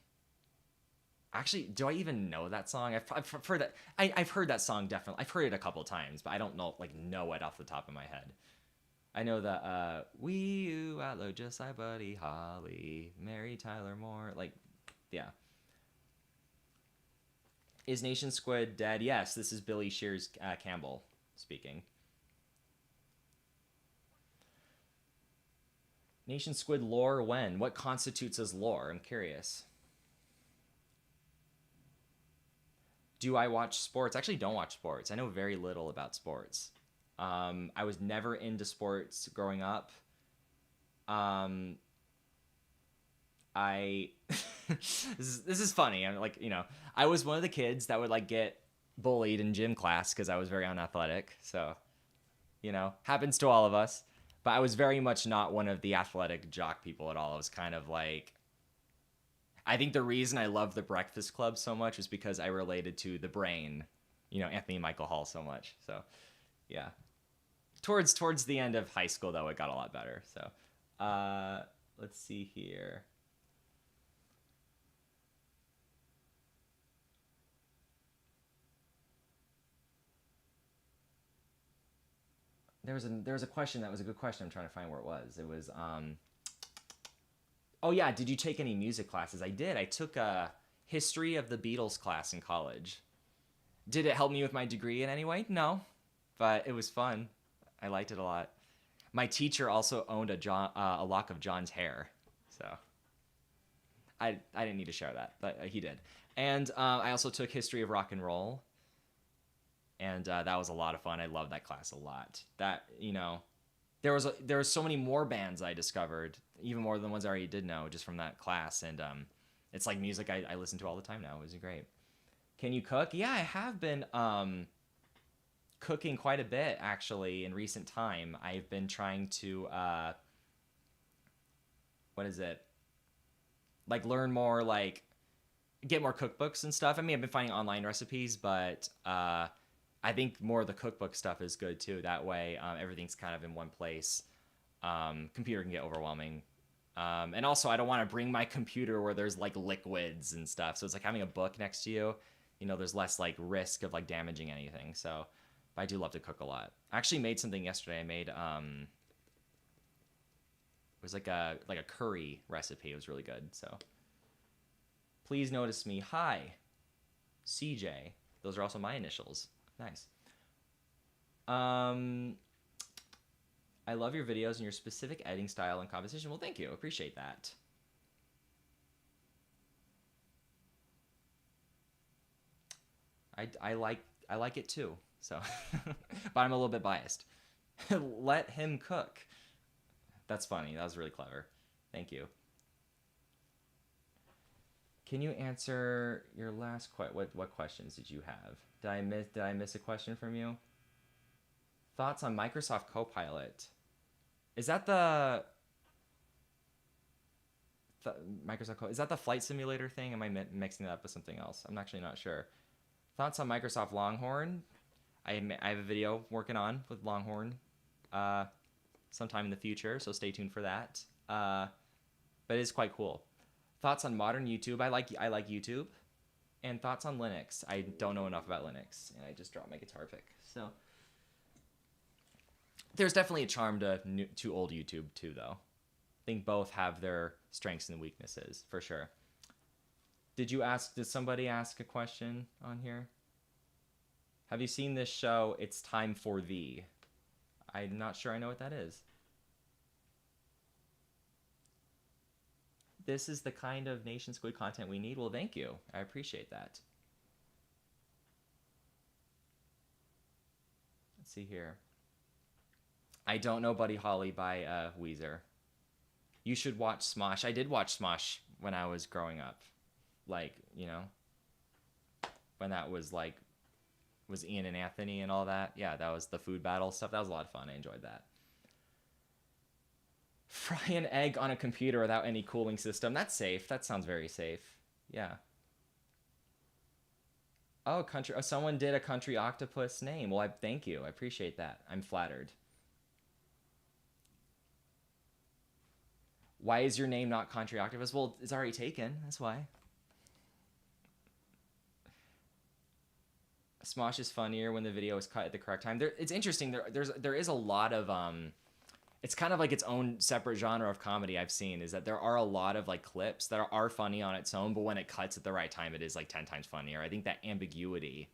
A: Actually, do I even know that song? I've heard that. I've heard that song definitely. I've heard it a couple times, but I don't know it off the top of my head. I know that "We You Outlaw Just Like Buddy Holly, Mary Tyler Moore." Like, yeah. Is Nation Squid dead? Yes, this is Billy Shears Campbell speaking. Nation Squid lore when? What constitutes as lore? I'm curious. Do I watch sports? I actually don't watch sports. I know very little about sports. I was never into sports growing up. I this is funny. I'm like, you know, I was one of the kids that would like get bullied in gym class because I was very unathletic. So, you know, happens to all of us. But I was very much not one of the athletic jock people at all. I was kind of like, I think the reason I love The Breakfast Club so much was because I related to the Brain, you know, Anthony Michael Hall so much. So, yeah. Towards the end of high school, though, it got a lot better. So, let's see here. There was a question that was a good question. I'm trying to find where it was. It was oh yeah, did you take any music classes? I did. I took a history of the Beatles class in college. Did it help me with my degree in any way? No, but it was fun. I liked it a lot. My teacher also owned a lock of John's hair, so I didn't need to share that, but he did. And I also took history of rock and roll, and that was a lot of fun. I loved that class a lot. That, you know, there was so many more bands I discovered, even more than the ones I already did know, just from that class. And it's like music I listen to all the time now. It was great. Can you cook? Yeah, I have been cooking quite a bit, actually, in recent time. I've been trying to, what is it? Like, learn more, like, get more cookbooks and stuff. I mean, I've been finding online recipes, but I think more of the cookbook stuff is good, too. That way, everything's kind of in one place. Computer can get overwhelming. And also, I don't want to bring my computer where there's, like, liquids and stuff. So it's like having a book next to you. you know, there's less like risk of like damaging anything. So, but I do love to cook a lot. I actually made something yesterday. I made it was like a curry recipe. It was really good. So, please notice me. Hi, CJ. Those are also my initials. Nice. I love your videos and your specific editing style and composition. Well, thank you. Appreciate that. I like it too. So, but I'm a little bit biased. Let him cook. That's funny. That was really clever. Thank you. Can you answer your last what questions did you have? Did I miss a question from you? Thoughts on Microsoft Copilot? Is that the Is that the flight simulator thing? Am I mixing it up with something else? I'm actually not sure. Thoughts on Microsoft Longhorn? I have a video working on with Longhorn sometime in the future, so stay tuned for that. But it is quite cool. Thoughts on modern YouTube? I like YouTube. And thoughts on Linux? I don't know enough about Linux, and I just dropped my guitar pick. So there's definitely a charm to old YouTube too, though. I think both have their strengths and weaknesses for sure. Did somebody ask a question on here? Have you seen this show, It's Time for Thee? I'm not sure I know what that is. This is the kind of Nation Squid content we need. Well, thank you. I appreciate that. Let's see here. I don't know Buddy Holly by Weezer. You should watch Smosh. I did watch Smosh when I was growing up. Like, you know, when that was like, was Ian and Anthony and all that. Yeah, that was the food battle stuff. That was a lot of fun. I enjoyed that. Fry an egg on a computer without any cooling system. That's safe. That sounds very safe. Yeah. Oh, country. Oh, someone did a country octopus name. Well, thank you. I appreciate that. I'm flattered. Why is your name not Country Octopus? Well, it's already taken. That's why. Smosh is funnier when the video is cut at the correct time. It's interesting. There is a lot of it's kind of like its own separate genre of comedy I've seen, is that there are a lot of like clips that are funny on its own, but when it cuts at the right time, it is like 10 times funnier. I think that ambiguity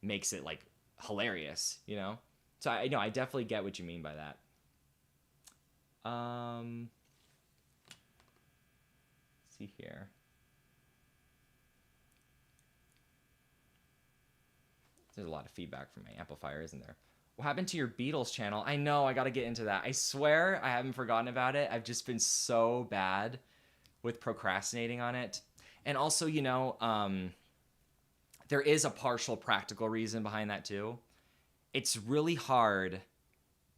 A: makes it like hilarious, you know? So I definitely get what you mean by that. Let's see here. There's a lot of feedback from my amplifier, isn't there? What happened to your Beatles channel? I know, I gotta get into that. I swear I haven't forgotten about it. I've just been so bad with procrastinating on it. And also, you know, there is a partial practical reason behind that too. It's really hard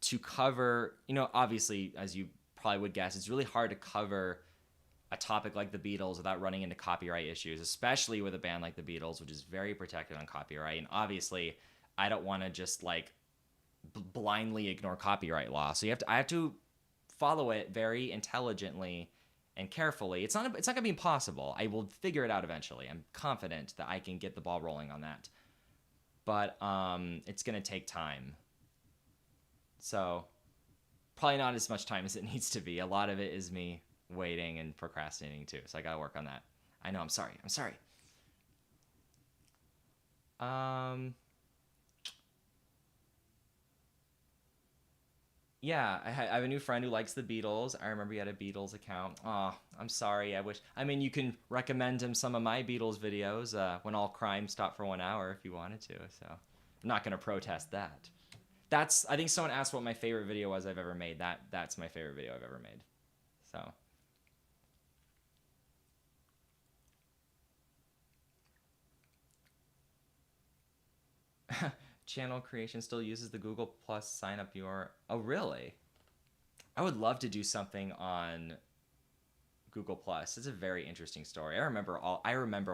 A: to cover, you know, obviously, as you probably would guess, it's really hard to cover a topic like the Beatles without running into copyright issues, especially with a band like the Beatles, which is very protected on copyright. And obviously, I don't want to just like blindly ignore copyright law. So I have to follow it very intelligently and carefully. It's not gonna be impossible. I will figure it out eventually. I'm confident that I can get the ball rolling on that. But it's gonna take time. So probably not as much time as it needs to be. A lot of it is me waiting and procrastinating too. So I gotta work on that. I know, I'm sorry. Yeah, I have a new friend who likes the Beatles. I remember he had a Beatles account. Oh, I'm sorry. I mean, you can recommend him some of my Beatles videos, When All Crime Stopped for 1 Hour, if you wanted to. So I'm not going to protest that. I think someone asked what my favorite video was I've ever made. That's my favorite video I've ever made. So. Channel creation still uses the Google Plus sign up URL. Oh, really? I would love to do something on Google Plus. It's a very interesting story. I remember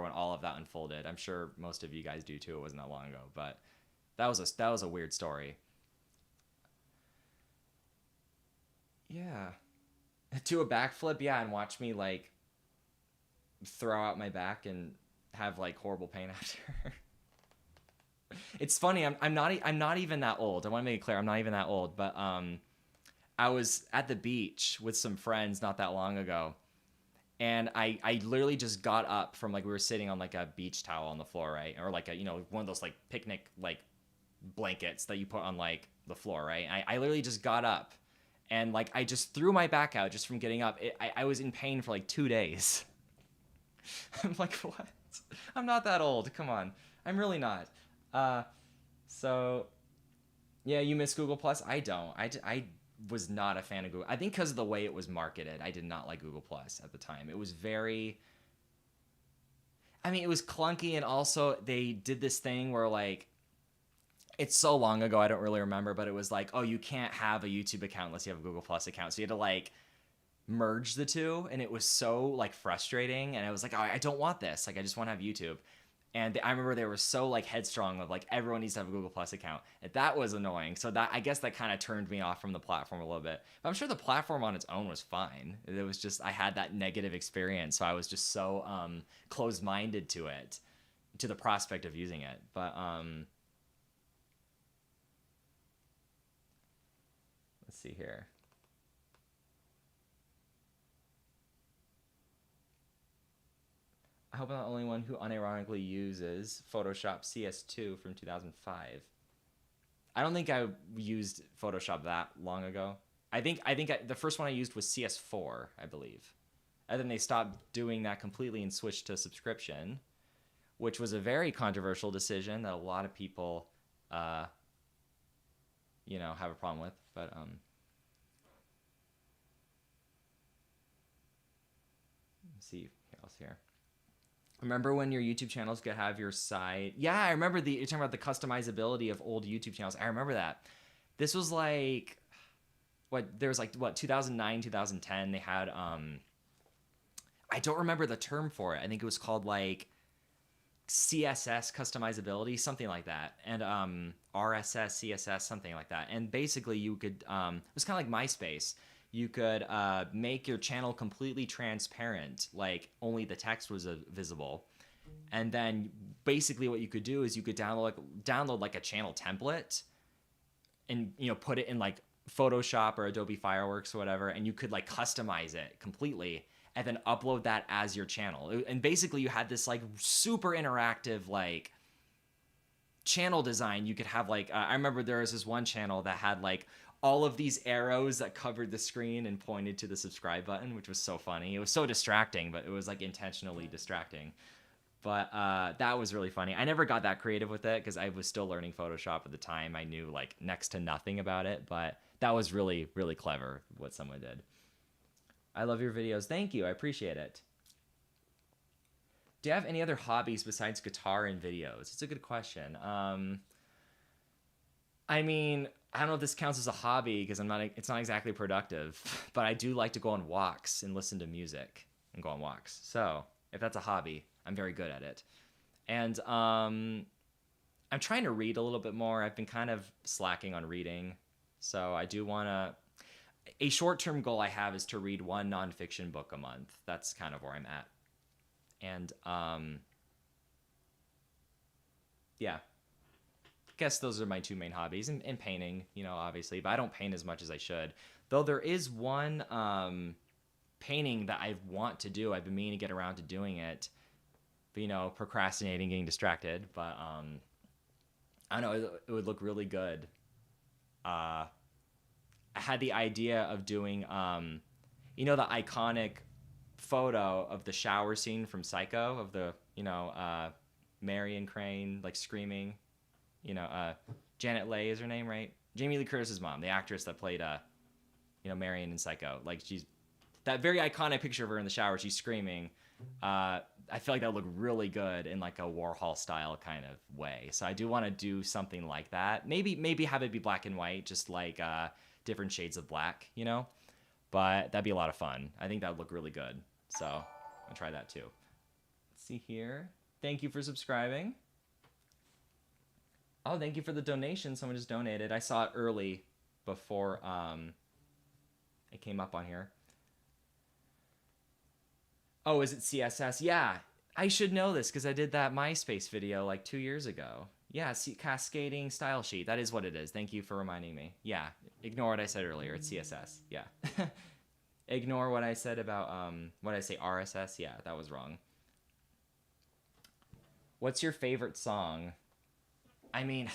A: when all of that unfolded. I'm sure most of you guys do too. It wasn't that long ago, but that was a weird story. Yeah. Do a backflip, yeah, and watch me like throw out my back and have like horrible pain after. It's funny. I'm not even that old. I want to make it clear. I'm not even that old. But I was at the beach with some friends not that long ago, and I literally just got up from like we were sitting on like a beach towel on the floor, right, or like a one of those like picnic like blankets that you put on like the floor, right. I literally just got up, and like I just threw my back out just from getting up. I was in pain for like 2 days. I'm like, what? I'm not that old. Come on, I'm really not. So yeah, you miss Google Plus. I don't. I was not a fan of Google. I think because of the way it was marketed, I did not like Google Plus at the time. It was very. I mean, it was clunky, and also they did this thing where like. It's so long ago, I don't really remember, but it was like, oh, you can't have a YouTube account unless you have a Google Plus account. So you had to like merge the two, and it was so like frustrating. And I was like, oh, I don't want this. Like, I just want to have YouTube. And I remember they were so like headstrong of like everyone needs to have a Google Plus account. And that was annoying. So that I guess that kind of turned me off from the platform a little bit. But I'm sure the platform on its own was fine. It was just I had that negative experience, so I was just so closed-minded to it, to the prospect of using it. But let's see here. I hope I'm not the only one who unironically uses Photoshop CS2 from 2005. I don't think I used Photoshop that long ago. I think the first one I used was CS4, I believe. And then they stopped doing that completely and switched to subscription, which was a very controversial decision that a lot of people, have a problem with. But let's see what else here. Remember when your YouTube channels could have your site? Yeah, I remember you're talking about the customizability of old YouTube channels. I remember that. This was like, 2009, 2010. They had, I don't remember the term for it. I think it was called like CSS customizability, something like that. And RSS, CSS, something like that. And basically you could, it was kind of like MySpace. You could make your channel completely transparent, like only the text was visible. And then basically what you could do is you could download like a channel template and, put it in like Photoshop or Adobe Fireworks or whatever. And you could like customize it completely and then upload that as your channel. And basically you had this like super interactive, like channel design. You could have like, I remember there was this one channel that had like all of these arrows that covered the screen and pointed to the subscribe button, which was so funny. It was so distracting, but it was like intentionally distracting. But that was really funny. I never got that creative with it because I was still learning Photoshop at the time. I knew like next to nothing about it, but that was really, really clever what someone did. I love your videos. Thank you. I appreciate it. Do you have any other hobbies besides guitar and videos? It's a good question. I mean, I don't know if this counts as a hobby because it's not exactly productive, but I do like to go on walks and listen to music and go on walks. So if that's a hobby, I'm very good at it. And I'm trying to read a little bit more. I've been kind of slacking on reading. So I do want to, a short-term goal I have is to read one nonfiction book a month. That's kind of where I'm at. And yeah. Guess those are my two main hobbies, and painting, obviously, but I don't paint as much as I should. Though there is one painting that I want to do. I've been meaning to get around to doing it, but procrastinating, getting distracted. But I don't know, it would look really good. I had the idea of doing, the iconic photo of the shower scene from Psycho of the, Marion Crane like screaming. Janet Leigh is her name, right? Jamie Lee Curtis's mom, the actress that played, Marion in Psycho. Like, she's that very iconic picture of her in the shower. She's screaming. I feel like that would look really good in like a Warhol style kind of way. So I do want to do something like that. Maybe have it be black and white, just like different shades of black, But that'd be a lot of fun. I think that would look really good. So I'll try that too. Let's see here. Thank you for subscribing. Oh, thank you for the donation. Someone just donated. I saw it early before it came up on here. Oh, is it CSS? Yeah. I should know this because I did that MySpace video like 2 years ago. Yeah, see, cascading style sheet. That is what it is. Thank you for reminding me. Yeah, ignore what I said earlier. It's CSS. Yeah. Ignore what I said about what I say RSS. Yeah, that was wrong. What's your favorite song? I mean,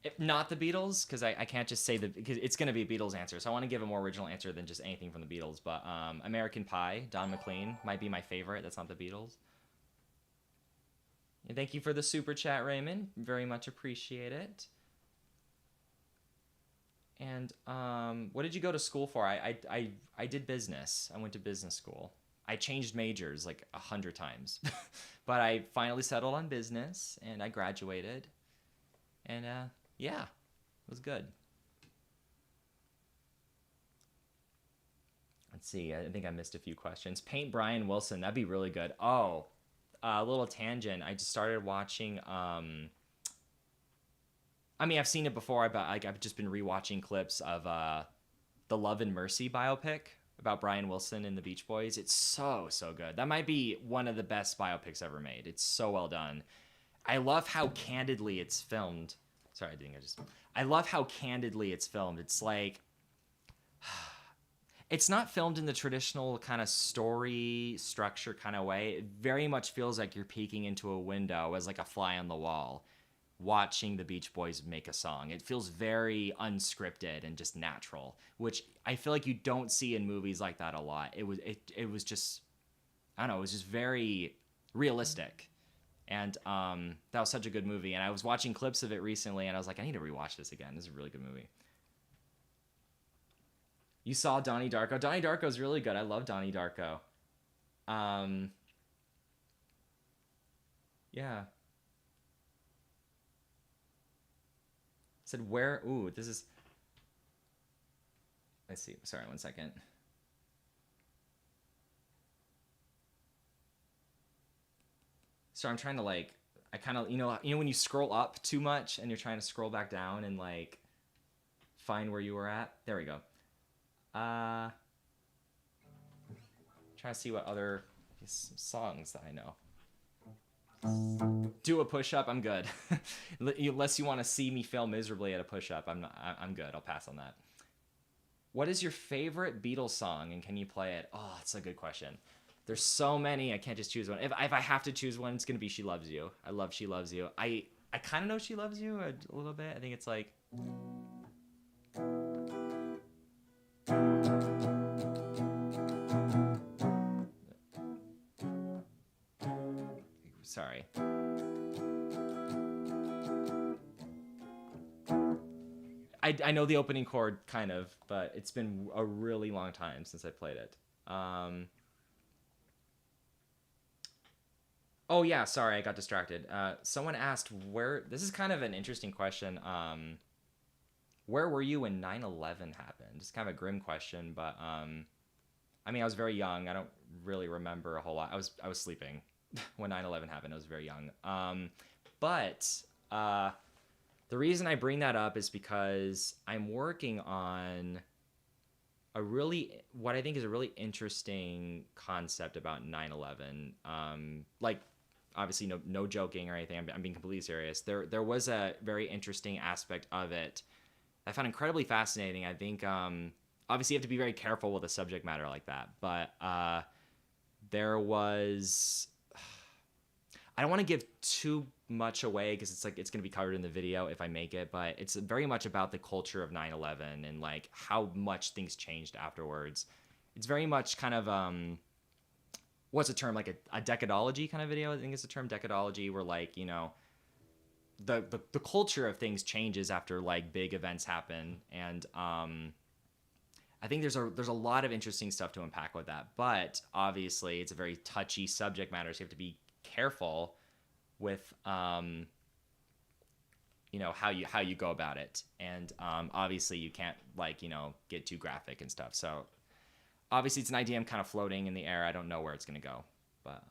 A: if not the Beatles, because I can't just say because it's going to be a Beatles answer. So I want to give a more original answer than just anything from the Beatles. But American Pie, Don McLean, might be my favorite. That's not the Beatles. And thank you for the super chat, Raymond. Very much appreciate it. And what did you go to school for? I did business. I went to business school. I changed majors like 100 times. But I finally settled on business, and I graduated. And yeah, it was good. Let's see. I think I missed a few questions. Paint Brian Wilson. That'd be really good. Oh, a little tangent. I just started watching. I mean, I've seen it before, but like I've just been rewatching clips of the Love and Mercy biopic about Brian Wilson and the Beach Boys. It's so good. That might be one of the best biopics ever made. It's so well done. I love how candidly it's filmed. Sorry, I love how candidly it's filmed. It's like, it's not filmed in the traditional kind of story structure kind of way. It very much feels like you're peeking into a window as like a fly on the wall, watching the Beach Boys make a song. It feels very unscripted and just natural, which I feel like you don't see in movies like that a lot. It was just, I don't know, it was just very realistic. And that was such a good movie. And I was watching clips of it recently, and I was like, I need to rewatch this again. This is a really good movie. You saw Donnie Darko. Donnie Darko's really good. I love Donnie Darko. Yeah. Said where? Ooh, this is. Let's see. Sorry, 1 second. So I'm trying to like, I kind of, you know when you scroll up too much and you're trying to scroll back down and like find where you were at. There we go. Trying to see what other songs that I know. Do a push-up. I'm good. Unless you want to see me fail miserably at a push-up, I'm good. I'll pass on that. What is your favorite Beatles song, and can you play it? Oh, that's a good question. There's so many. I can't just choose one. If I have to choose one, it's gonna be "She Loves You." I love "She Loves You." I kind of know "She Loves You" a little bit. I think it's like. Sorry. I know the opening chord kind of, but it's been a really long time since I played it. Oh yeah, sorry, I got distracted. Someone asked where. This is kind of an interesting question. Where were you when 9/11 happened? It's kind of a grim question, but I mean, I was very young. I don't really remember a whole lot. I was sleeping when 9/11 happened. I was very young. But the reason I bring that up is because I'm working on what I think is a really interesting concept about 9/11. Like, obviously, no joking or anything. I'm being completely serious. There was a very interesting aspect of it I found incredibly fascinating. I think, obviously, you have to be very careful with a subject matter like that. But there was. I don't want to give too much away because it's like it's going to be covered in the video if I make it, but it's very much about the culture of 9/11 and like how much things changed afterwards. It's very much kind of what's the term, like a decadology kind of video. I think it's the term decadology, where like, you know, the culture of things changes after like big events happen, and I think there's a lot of interesting stuff to unpack with that. But obviously, it's a very touchy subject matter, so you have to be careful with you know, how you go about it, and obviously you can't, like, you know, get too graphic and stuff. So obviously it's an idea I'm kind of floating in the air. I don't know where it's gonna go, but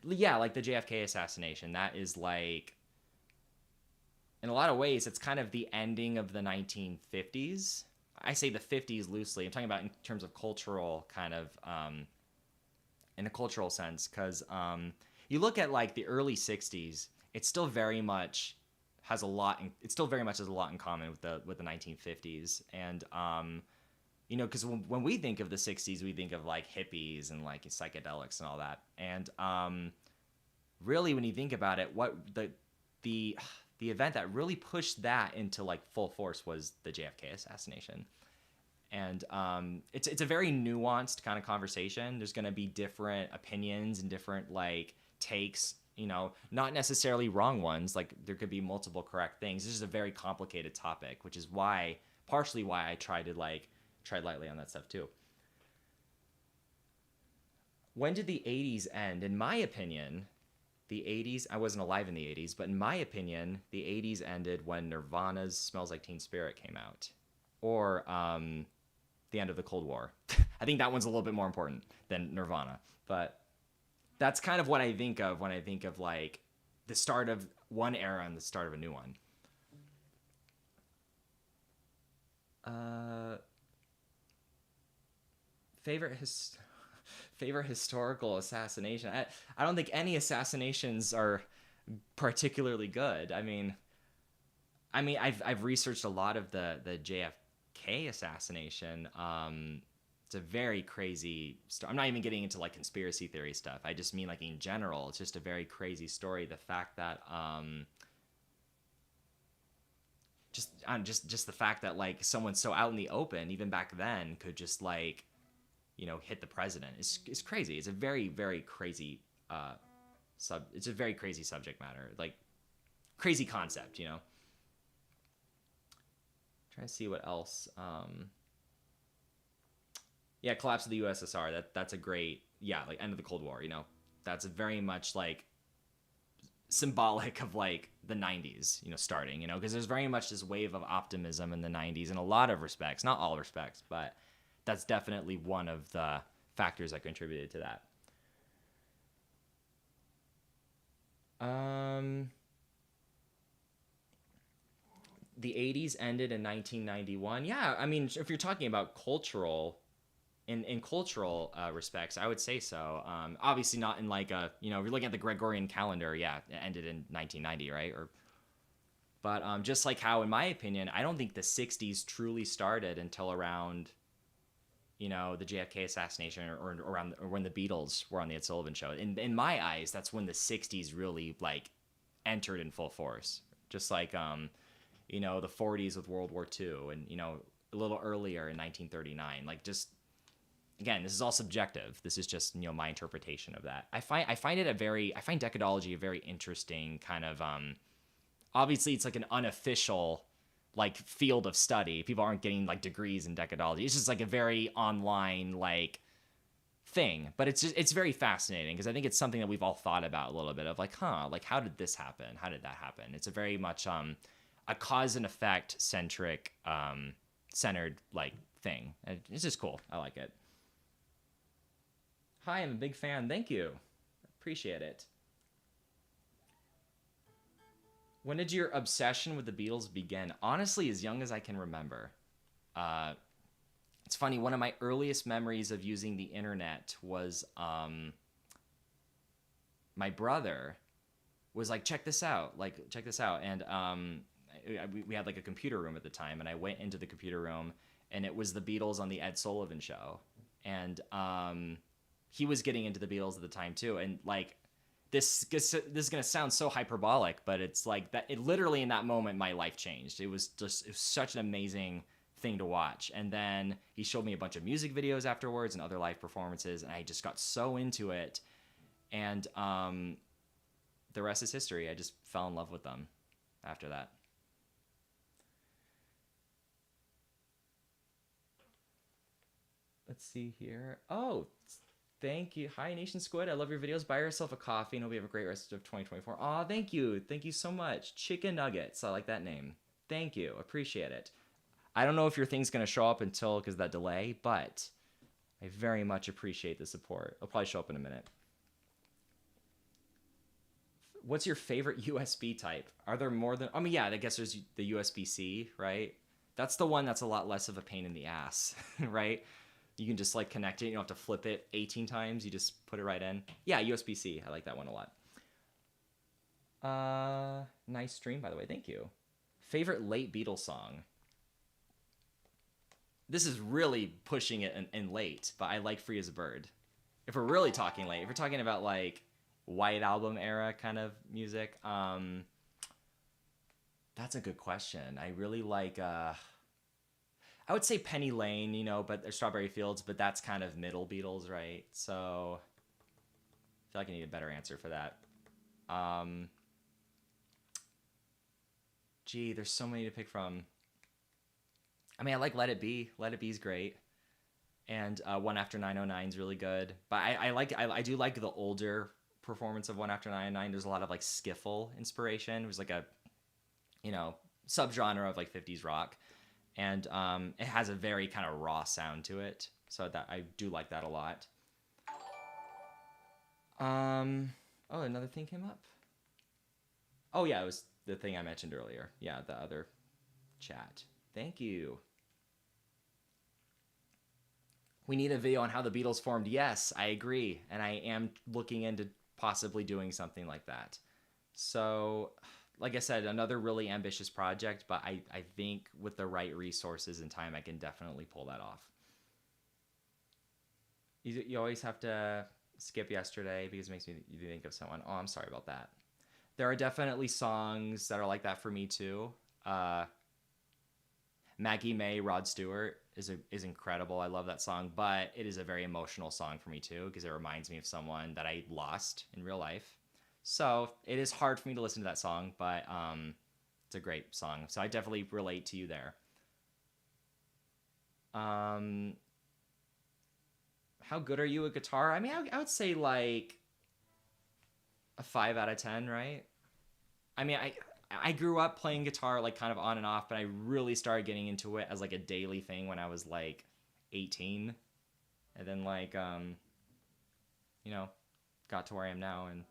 A: yeah, like the JFK assassination, that is like, in a lot of ways, it's kind of the ending of the 1950s. I say the 50s loosely. I'm talking about in terms of cultural kind of in a cultural sense, because you look at like the early 60s, it still very much has a lot it still very much has a lot in common with the 1950s. And because when we think of the 60s, we think of like hippies and like psychedelics and all that. And really, when you think about it, what the event that really pushed that into like full force was the JFK assassination. And it's a very nuanced kind of conversation. There's going to be different opinions and different like takes, not necessarily wrong ones. Like there could be multiple correct things. This is a very complicated topic, which is partially why I tread lightly on that stuff too. When did the 80s end? In my opinion, the 80s, I wasn't alive in the 80s, but in my opinion, the 80s ended when Nirvana's Smells Like Teen Spirit came out. Or the end of the Cold War. I think that one's a little bit more important than Nirvana. But that's kind of what I think of when I think of like the start of one era and the start of a new one. Favorite historical assassination. I don't think any assassinations are particularly good. I mean, I've researched a lot of the JFK assassination. It's a very crazy story. I'm not even getting into like conspiracy theory stuff. I just mean like in general, it's just a very crazy story. The fact that just the fact that like someone so out in the open, even back then, could just like hit the president is crazy. It's a very, very crazy it's a very crazy subject matter, like crazy concept. Trying to see what else. Collapse of the USSR. That's a great, like end of the Cold War. That's a very much like symbolic of like the 90s, starting. Because there's very much this wave of optimism in the 90s in a lot of respects, not all respects, but that's definitely one of the factors that contributed to that. The 80s ended in 1991. Yeah, I mean, if you're talking about in cultural respects, I would say so. Obviously not in like if you're looking at the Gregorian calendar, yeah, it ended in 1990, right? But just like how, in my opinion, I don't think the 60s truly started until around the JFK assassination or around or when the Beatles were on the Ed Sullivan Show. In my eyes, that's when the 60s really like entered in full force. Just like the 40s with World War II, and a little earlier in 1939. Like, just again, this is all subjective. This is just my interpretation of that. I find decadology a very interesting kind of obviously it's like an unofficial like field of study. People aren't getting like degrees in decadology. It's just like a very online like thing, but it's very fascinating because I think it's something that we've all thought about a little bit of like, like how did this happen? How did that happen? It's a very much a cause and effect centered like thing. And it's just cool. I like it. Hi, I'm a big fan. Thank you. Appreciate it. When did your obsession with the Beatles begin? Honestly, as young as I can remember. It's funny, one of my earliest memories of using the internet was my brother was like, check this out. And we had like a computer room at the time, and I went into the computer room, and it was the Beatles on the Ed Sullivan Show. And he was getting into the Beatles at the time too. And like, this is going to sound so hyperbolic, but it's like that. It literally in that moment, my life changed. It was such an amazing thing to watch. And then he showed me a bunch of music videos afterwards and other live performances, and I just got so into it. And the rest is history. I just fell in love with them after that. Let's see here. Oh, thank you. Hi, Nation Squid. I love your videos. Buy yourself a coffee and hope you have a great rest of 2024. Aw, thank you. Thank you so much. Chicken Nuggets. I like that name. Thank you. Appreciate it. I don't know if your thing's going to show up because of that delay, but I very much appreciate the support. It'll probably show up in a minute. What's your favorite USB type? Are there more than... yeah, I guess there's the USB-C, right? That's the one that's a lot less of a pain in the ass, right? You can just like connect it. You don't have to flip it 18 times. You just put it right in. Yeah, USB-C. I like that one a lot. Nice stream, by the way. Thank you. Favorite late Beatles song? This is really pushing it in late, but I like Free as a Bird. If we're really talking late, if we're talking about like White Album era kind of music, that's a good question. I really like, I would say Penny Lane, you know, but there's Strawberry Fields, but that's kind of middle Beatles, right? So I feel like I need a better answer for that. Gee, there's so many to pick from. I mean, I like Let It Be. Let It Be is great. And One After 909 is really good. But I do like the older performance of One After 909. There's a lot of like skiffle inspiration. It was like a, you know, subgenre of like 50s rock. And it has a very kind of raw sound to it. So that I do like that a lot. Oh, another thing came up. Oh yeah, it was the thing I mentioned earlier. Yeah, the other chat. Thank you. We need a video on how the Beatles formed. Yes, I agree. And I am looking into possibly doing something like that. So, like I said, another really ambitious project, but I think with the right resources and time, I can definitely pull that off. You always have to skip yesterday because it makes me think of someone. Oh, I'm sorry about that. There are definitely songs that are like that for me too. Maggie May, Rod Stewart is incredible. I love that song, but it is a very emotional song for me too because it reminds me of someone that I lost in real life. So it is hard for me to listen to that song, but it's a great song. So I definitely relate to you there. How good are you at guitar? I mean, I would say like a 5 out of 10, right? I mean, I grew up playing guitar like kind of on and off, but I really started getting into it as like a daily thing when I was like 18. And then like you know, got to where I am now, and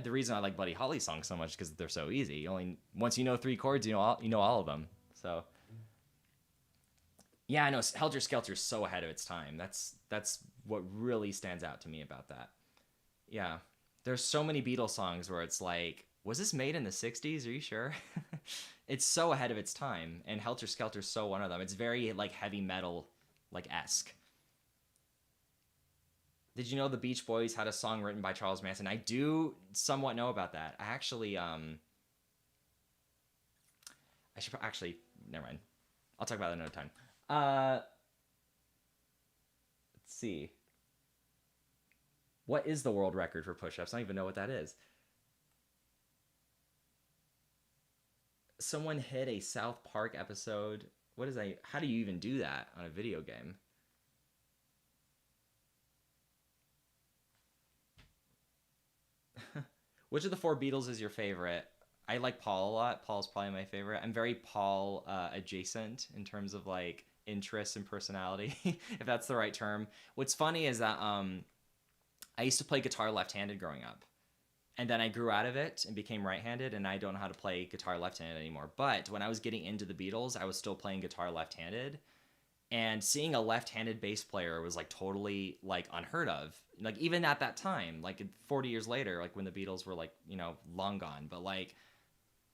A: the reason I like Buddy Holly songs so much is because they're so easy. Once you know 3 chords, you know all of them. So yeah, I know Helter Skelter is so ahead of its time. That's what really stands out to me about that. Yeah. There's so many Beatles songs where it's like, was this made in the 60s? Are you sure? It's so ahead of its time, and Helter Skelter is so one of them. It's very like heavy metal like esque. Did you know the Beach Boys had a song written by Charles Manson? I do somewhat know about that. I actually never mind. I'll talk about it another time. Let's see. What is the world record for push-ups? I don't even know what that is. Someone hit a South Park episode. What is that? How do you even do that on a video game? Which of the 4 Beatles is your favorite? I like Paul a lot. Paul's probably my favorite. I'm very Paul adjacent in terms of like interests and personality, if that's the right term. What's funny is that I used to play guitar left-handed growing up. And then I grew out of it and became right-handed, and I don't know how to play guitar left-handed anymore. But when I was getting into the Beatles, I was still playing guitar left-handed. And seeing a left-handed bass player was like totally like unheard of. Like even at that time, like 40 years later, like when the Beatles were like, you know, long gone. But like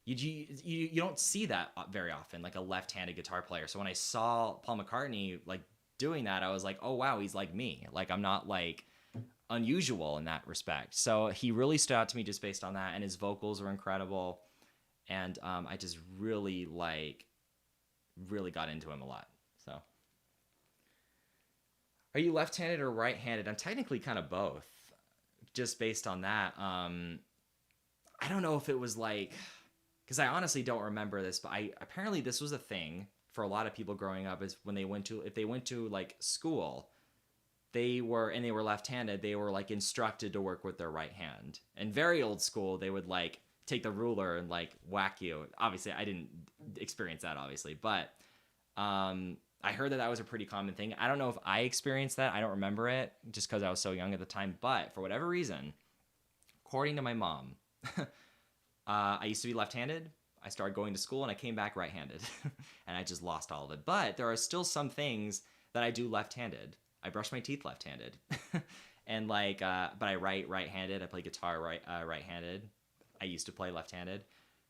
A: you don't see that very often, like a left-handed guitar player. So when I saw Paul McCartney like doing that, I was like, oh wow, he's like me. Like I'm not like unusual in that respect. So he really stood out to me just based on that, and his vocals were incredible, and I just really got into him a lot. So are you left-handed or right-handed? I'm technically kind of both, just based on that. I don't know if it was like, because I honestly don't remember this, but apparently this was a thing for a lot of people growing up, is when if they went to like school, they were left-handed, they were like instructed to work with their right hand. And very old school, they would like take the ruler and like whack you. Obviously, I didn't experience that, obviously, but I heard that was a pretty common thing. I don't know if I experienced that. I don't remember it just because I was so young at the time. But for whatever reason, according to my mom, I used to be left-handed. I started going to school and I came back right-handed and I just lost all of it. But there are still some things that I do left-handed. I brush my teeth left-handed. And like, but I write right-handed. I play guitar right-handed. I used to play left-handed.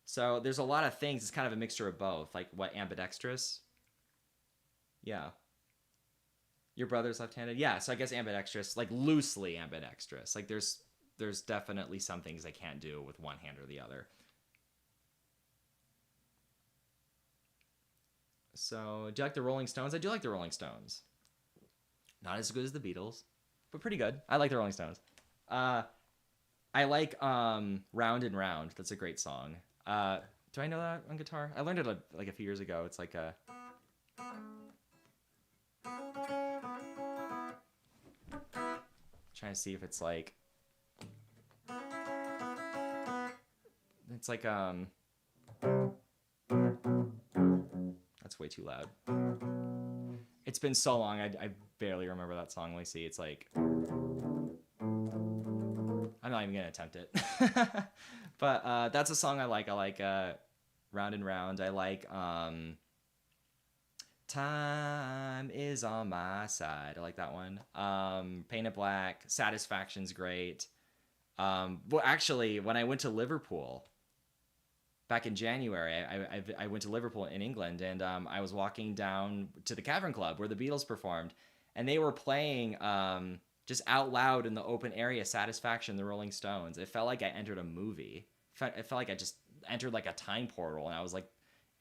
A: So there's a lot of things. It's kind of a mixture of both. Like what, ambidextrous? Yeah. Your brother's left-handed? Yeah, so I guess ambidextrous, like loosely ambidextrous. Like there's definitely some things I can't do with one hand or the other. So, do you like the Rolling Stones? I do like the Rolling Stones. Not as good as the Beatles, but pretty good. I like the Rolling Stones. I like Round and Round. That's a great song. Do I know that on guitar? I learned it like a few years ago. It's like a... Trying to see if it's like... It's like... That's way too loud. It's been so long, I barely remember that song. Let me see. It's like... I'm not even going to attempt it. But that's a song I like. I like Round and Round. I like Time Is On My Side. I like that one. Painted Black. Satisfaction's great. Well, actually, when I went to Liverpool... Back in January, I went to Liverpool in England, and I was walking down to the Cavern Club where the Beatles performed, and they were playing just out loud in the open area Satisfaction, the Rolling Stones. It felt like I entered a movie. It felt like I just entered like a time portal, and I was like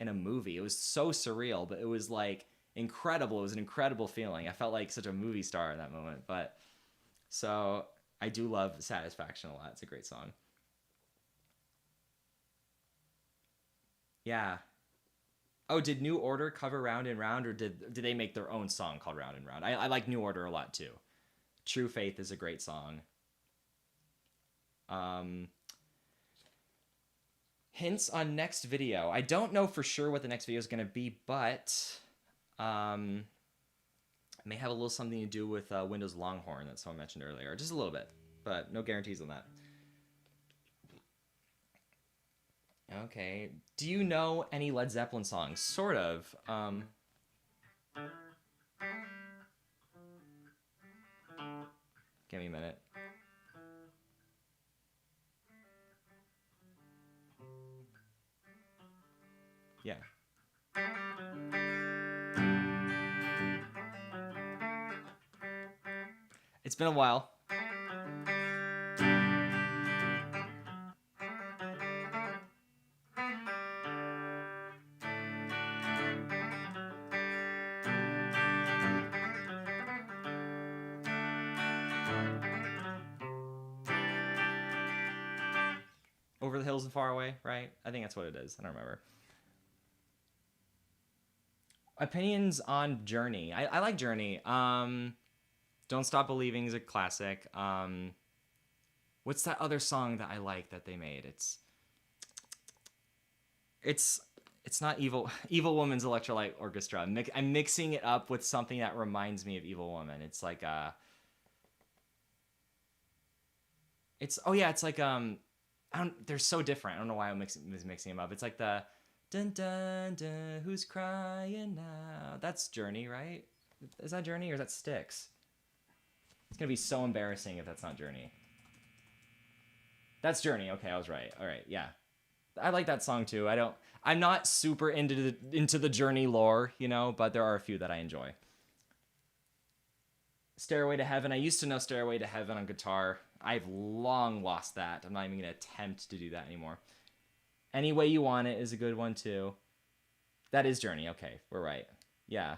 A: in a movie. It was so surreal, but it was like incredible. It was an incredible feeling. I felt like such a movie star in that moment. But so I do love Satisfaction a lot. It's a great song. Yeah. Oh, did New Order cover Round and Round, or did they make their own song called Round and Round? I like New Order a lot too. True Faith is a great song. Hints on next video. I don't know for sure what the next video is going to be, but it may have a little something to do with Windows Longhorn that someone mentioned earlier. Just a little bit, but no guarantees on that. Okay. Do you know any Led Zeppelin songs? Sort of. Give me a minute. Yeah. It's been a while. Over the Hills and Far Away, right? I think that's what it is. I don't remember. Opinions on Journey. I like Journey. Don't Stop Believing is a classic. What's that other song that I like that they made? It's not Evil Woman's Electrolyte Orchestra. I'm mixing it up with something that reminds me of Evil Woman. It's like it's like they're so different. I don't know why I'm mixing them up. It's like the dun dun dun, who's crying now? That's Journey, right? Is that Journey or is that Styx? It's gonna be so embarrassing if that's not Journey. That's Journey. Okay, I was right. All right, yeah. I like that song too. I'm not super into the Journey lore, you know, but there are a few that I enjoy. Stairway to Heaven. I used to know Stairway to Heaven on guitar. I've long lost that. I'm not even going to attempt to do that anymore. Any Way You Want It is a good one too. That is Journey. Okay, we're right. Yeah.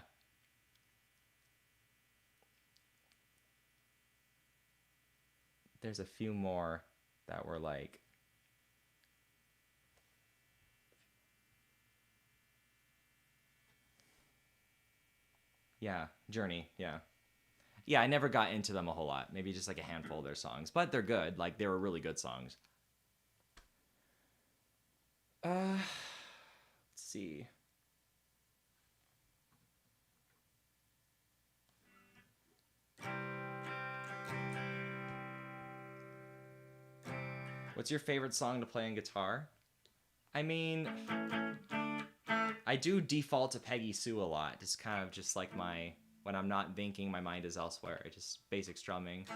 A: There's a few more that were like... Yeah, Journey, yeah. Yeah, I never got into them a whole lot. Maybe just like a handful of their songs. But they're good. Like, they were really good songs. Let's see. What's your favorite song to play on guitar? I mean, I do default to Peggy Sue a lot. It's kind of just like when I'm not thinking, my mind is elsewhere. Just basic strumming.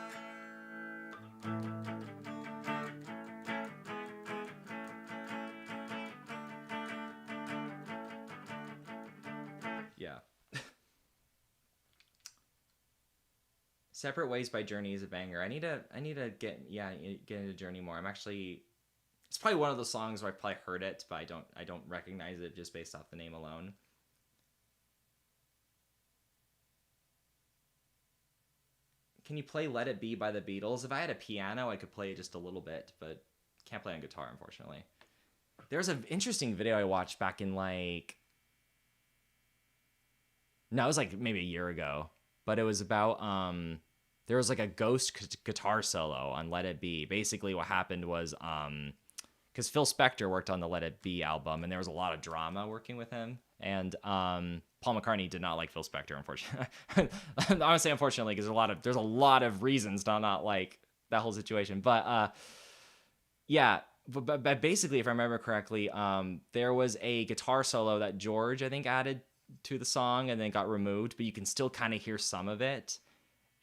A: Yeah. Separate Ways by Journey is a banger. I need to get into Journey more. It's probably one of those songs where I probably heard it, but I don't recognize it just based off the name alone. Can you play Let It Be by the Beatles? If I had a piano, I could play it just a little bit, but can't play on guitar, unfortunately. There's an interesting video I watched back in it was like maybe a year ago, but it was about there was like a ghost guitar solo on Let It Be. Basically what happened was because Phil Spector worked on the Let It Be album, and there was a lot of drama working with him, and Paul McCartney did not like Phil Spector, unfortunately. I would say unfortunately because there's a lot of reasons to not like that whole situation, but yeah. But basically, if I remember correctly, there was a guitar solo that George, I think, added to the song and then got removed, but you can still kind of hear some of it.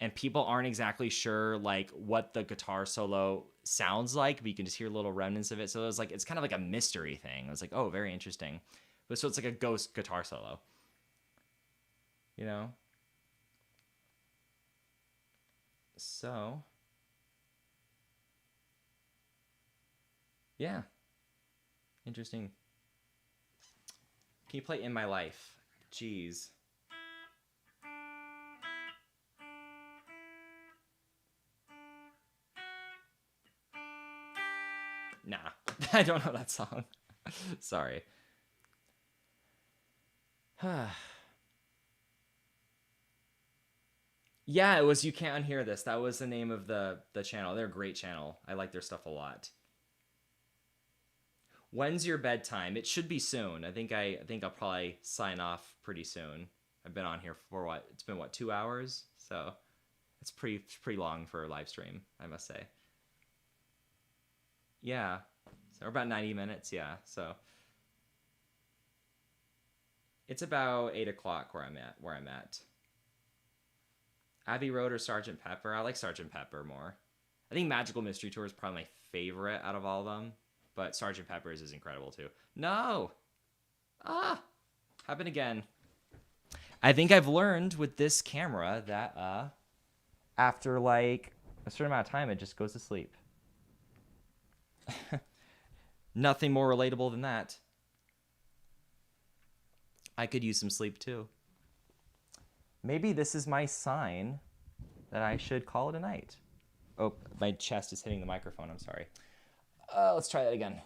A: And people aren't exactly sure like what the guitar solo sounds like, but you can just hear little remnants of it. So it's kind of like a mystery thing. I was like, oh, very interesting. But so it's like a ghost guitar solo. You know? So yeah. Interesting. Can you play In My Life? Jeez. Nah. I don't know that song. Sorry. Yeah, it was You Can't Unhear This. That was the name of the channel. They're a great channel. I like their stuff a lot. When's your bedtime? It should be soon. I think I'll probably sign off pretty soon. I've been on here for what? It's been 2 hours? So it's pretty long for a live stream, I must say. Yeah. So about 90 minutes, yeah. So it's about 8 o'clock where I'm at. Abbey Road or Sgt. Pepper? I like Sgt. Pepper more. I think Magical Mystery Tour is probably my favorite out of all of them. But Sgt. Pepper's is incredible too. No! Happened again. I think I've learned with this camera that after like a certain amount of time, it just goes to sleep. Nothing more relatable than that. I could use some sleep too. Maybe this is my sign that I should call it a night. Oh, my chest is hitting the microphone. I'm sorry. Let's try that again.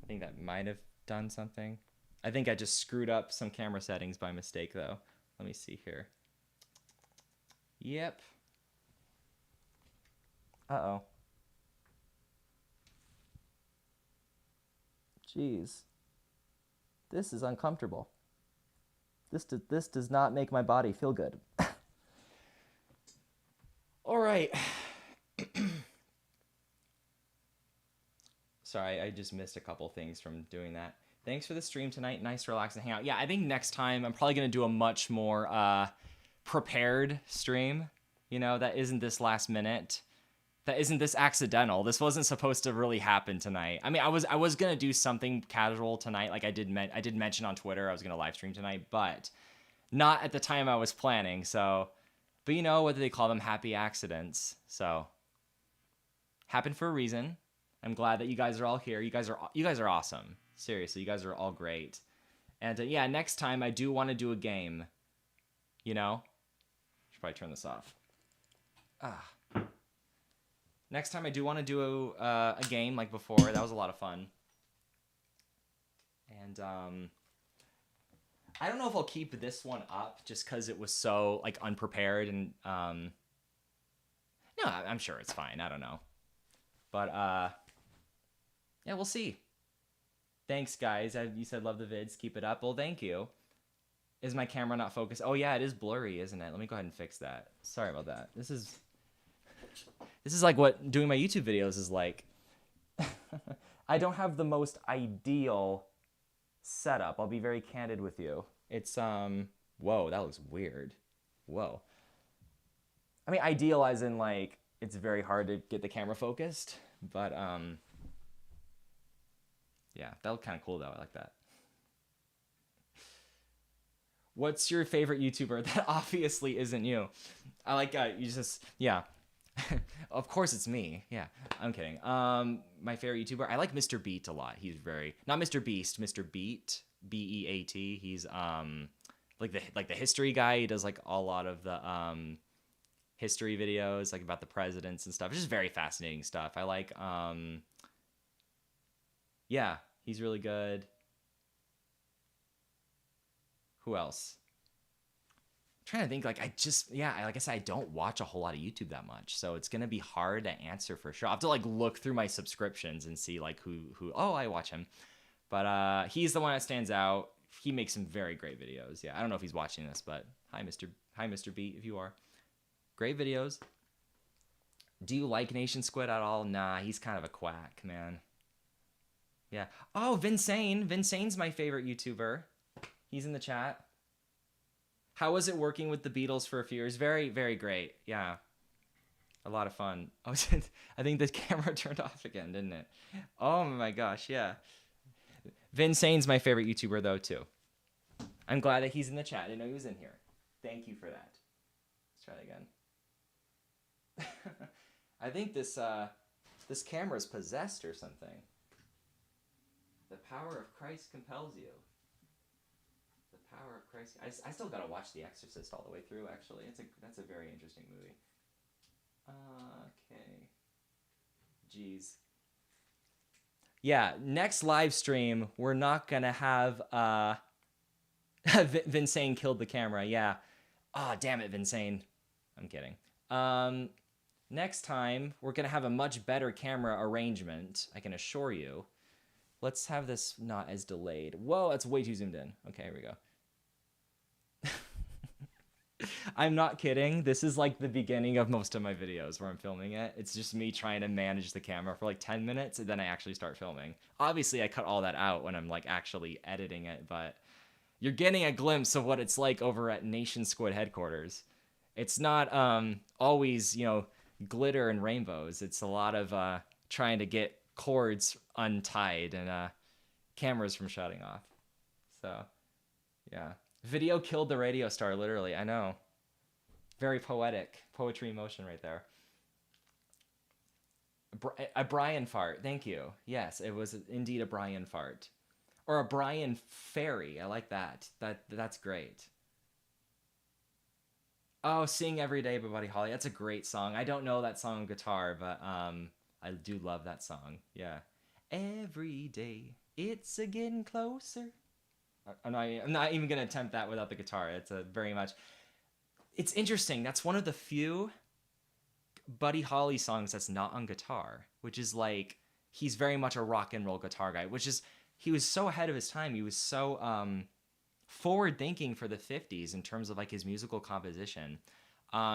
A: I think that might have done something. I think I just screwed up some camera settings by mistake, though. Let me see here. Yep. Uh-oh. Jeez. This is uncomfortable. This does not make my body feel good. All right. Sorry, I just missed a couple things from doing that. Thanks for the stream tonight. Nice, relaxing hangout. Yeah, I think next time I'm probably going to do a much more prepared stream. You know, that isn't this last minute. That isn't this accidental. This wasn't supposed to really happen tonight. I mean, I was going to do something casual tonight. Like I did mention on Twitter I was going to live stream tonight, but not at the time I was planning. So, but you know, what do they call them? Happy accidents. So, happened for a reason. I'm glad that you guys are all here. You guys are awesome. Seriously, you guys are all great. And yeah, next time I do want to do a game. You know? Should probably turn this off. Next time I do want to do a game like before. That was a lot of fun. And I don't know if I'll keep this one up just because it was so like unprepared and no, I'm sure it's fine. I don't know. But yeah, we'll see. Thanks, guys. You said love the vids. Keep it up. Well, thank you. Is my camera not focused? Oh, yeah, it is blurry, isn't it? Let me go ahead and fix that. Sorry about that. This is... This is like what doing my YouTube videos is like. I don't have the most ideal setup. I'll be very candid with you. It's whoa, that looks weird. Whoa. I mean, ideal as in like it's very hard to get the camera focused, but yeah, that looked kind of cool though. I like that. What's your favorite YouTuber that obviously isn't you? I like you just yeah. Of course it's me. Yeah, I'm kidding. My favorite YouTuber, I like Mr. Beat a lot. He's very not Mr. Beast, Mr. Beat, Beat. He's like the history guy. He does like a lot of the history videos like about the presidents and stuff. It's just very fascinating stuff. I like yeah, he's really good. Who else? I'm trying to think like like I said, I don't watch a whole lot of YouTube that much, so it's gonna be hard to answer for sure. I have to like look through my subscriptions and see like who oh, I watch him. But he's the one that stands out. He makes some very great videos. Yeah, I don't know if he's watching this, but hi Mr. Beat if you are. Great videos. Do you like Nation Squid at all? Nah, he's kind of a quack, man. Yeah. Oh, Vinsane. Vinsane's my favorite YouTuber. He's in the chat. How was it working with the Beatles for a few years? Very, very great. Yeah. A lot of fun. Oh, I think the camera turned off again, didn't it? Oh my gosh, yeah. Vinsane's my favorite YouTuber though, too. I'm glad that he's in the chat. I didn't know he was in here. Thank you for that. Let's try that again. I think this camera's possessed or something. The power of Christ compels you. The power of Christ. I still gotta watch The Exorcist all the way through. Actually, that's a very interesting movie. Okay. Jeez. Yeah. Next live stream, we're not gonna have Vinsane killed the camera. Yeah. Ah, oh, damn it, Vinsane. I'm kidding. Next time, we're going to have a much better camera arrangement, I can assure you. Let's have this not as delayed. Whoa, that's way too zoomed in. Okay, here we go. I'm not kidding. This is like the beginning of most of my videos where I'm filming it. It's just me trying to manage the camera for like 10 minutes, and then I actually start filming. Obviously, I cut all that out when I'm like actually editing it, but you're getting a glimpse of what it's like over at Nation Squid headquarters. It's not always, glitter and rainbows. It's a lot of trying to get cords untied and cameras from shutting off. So, yeah. Video killed the radio star, literally. I know. Very poetic. Poetry in motion right there. A Brian fart. Thank you. Yes, it was indeed a Brian fart. Or a Brian fairy. I like that. That's great. Oh, Sing Every Day by Buddy Holly. That's a great song. I don't know that song on guitar, but I do love that song. Yeah. Every day, it's a getting closer. I'm not even going to attempt that without the guitar. It's it's interesting. That's one of the few Buddy Holly songs that's not on guitar, which is like, he's very much a rock and roll guitar guy, he was so ahead of his time. He was so forward thinking for the 50s in terms of like his musical composition.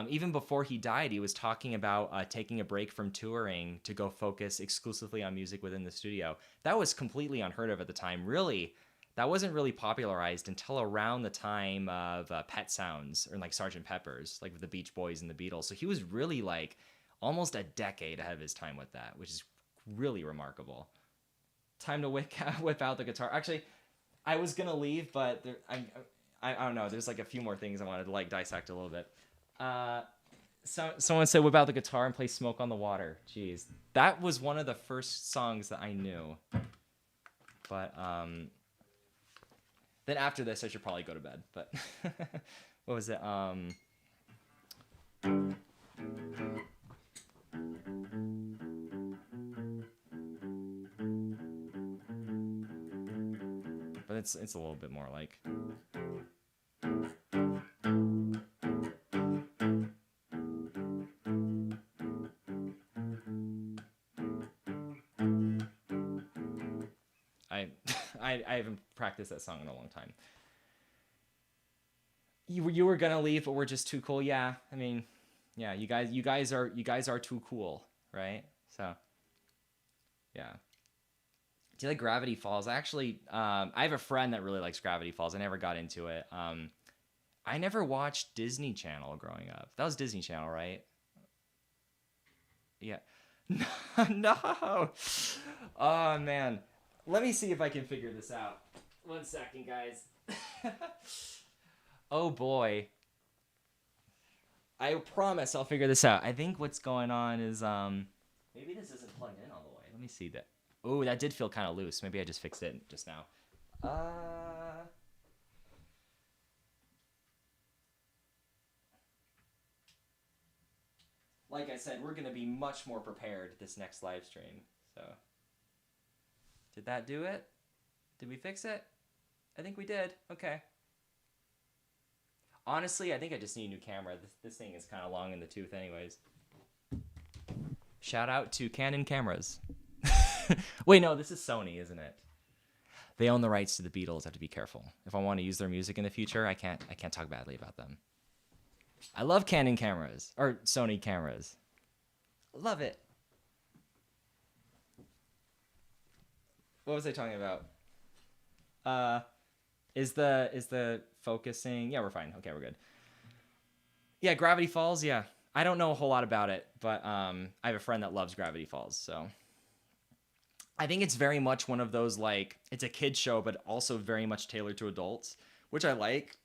A: Even before he died, he was talking about taking a break from touring to go focus exclusively on music within the studio. That was completely unheard of at the time. Really, that wasn't really popularized until around the time of Pet Sounds or like Sgt. Pepper's, like with the Beach Boys and the Beatles. So he was really like almost a decade ahead of his time with that, which is really remarkable. Time to whip out the guitar. Actually, I was gonna leave, but I don't know. There's like a few more things I wanted to like dissect a little bit. Someone said whip out the guitar and play Smoke on the Water. Jeez, that was one of the first songs that I knew. But then after this, I should probably go to bed. But what was it? But it's a little bit more like. I haven't practiced that song in a long time. You were gonna leave, but we're just too cool. Yeah, I mean, Yeah, you guys are too cool, right? So yeah. Do you like Gravity Falls? I have a friend that really likes Gravity Falls. I never got into it. I never watched Disney Channel growing up. That was Disney Channel, right? Yeah. No. Oh man. Let me see if I can figure this out. 1 second, guys. Oh boy. I promise I'll figure this out. I think what's going on is maybe this isn't plugged in all the way. Let me see that. Oh, that did feel kind of loose. Maybe I just fixed it just now. Like I said, we're gonna be much more prepared this next live stream. So, did that do it? Did we fix it? I think we did. Okay. Honestly, I think I just need a new camera. This thing is kind of long in the tooth, anyways. Shout out to Canon cameras. Wait, no, this is Sony, isn't it? They own the rights to the Beatles. I have to be careful. If I want to use their music in the future, I can't talk badly about them. I love Canon cameras or Sony cameras. Love it. What was I talking about? Is the focusing? Yeah, we're fine. Okay, we're good. Yeah, Gravity Falls. Yeah, I don't know a whole lot about it, but I have a friend that loves Gravity Falls, so I think it's very much one of those, like, it's a kid show, but also very much tailored to adults, which I like.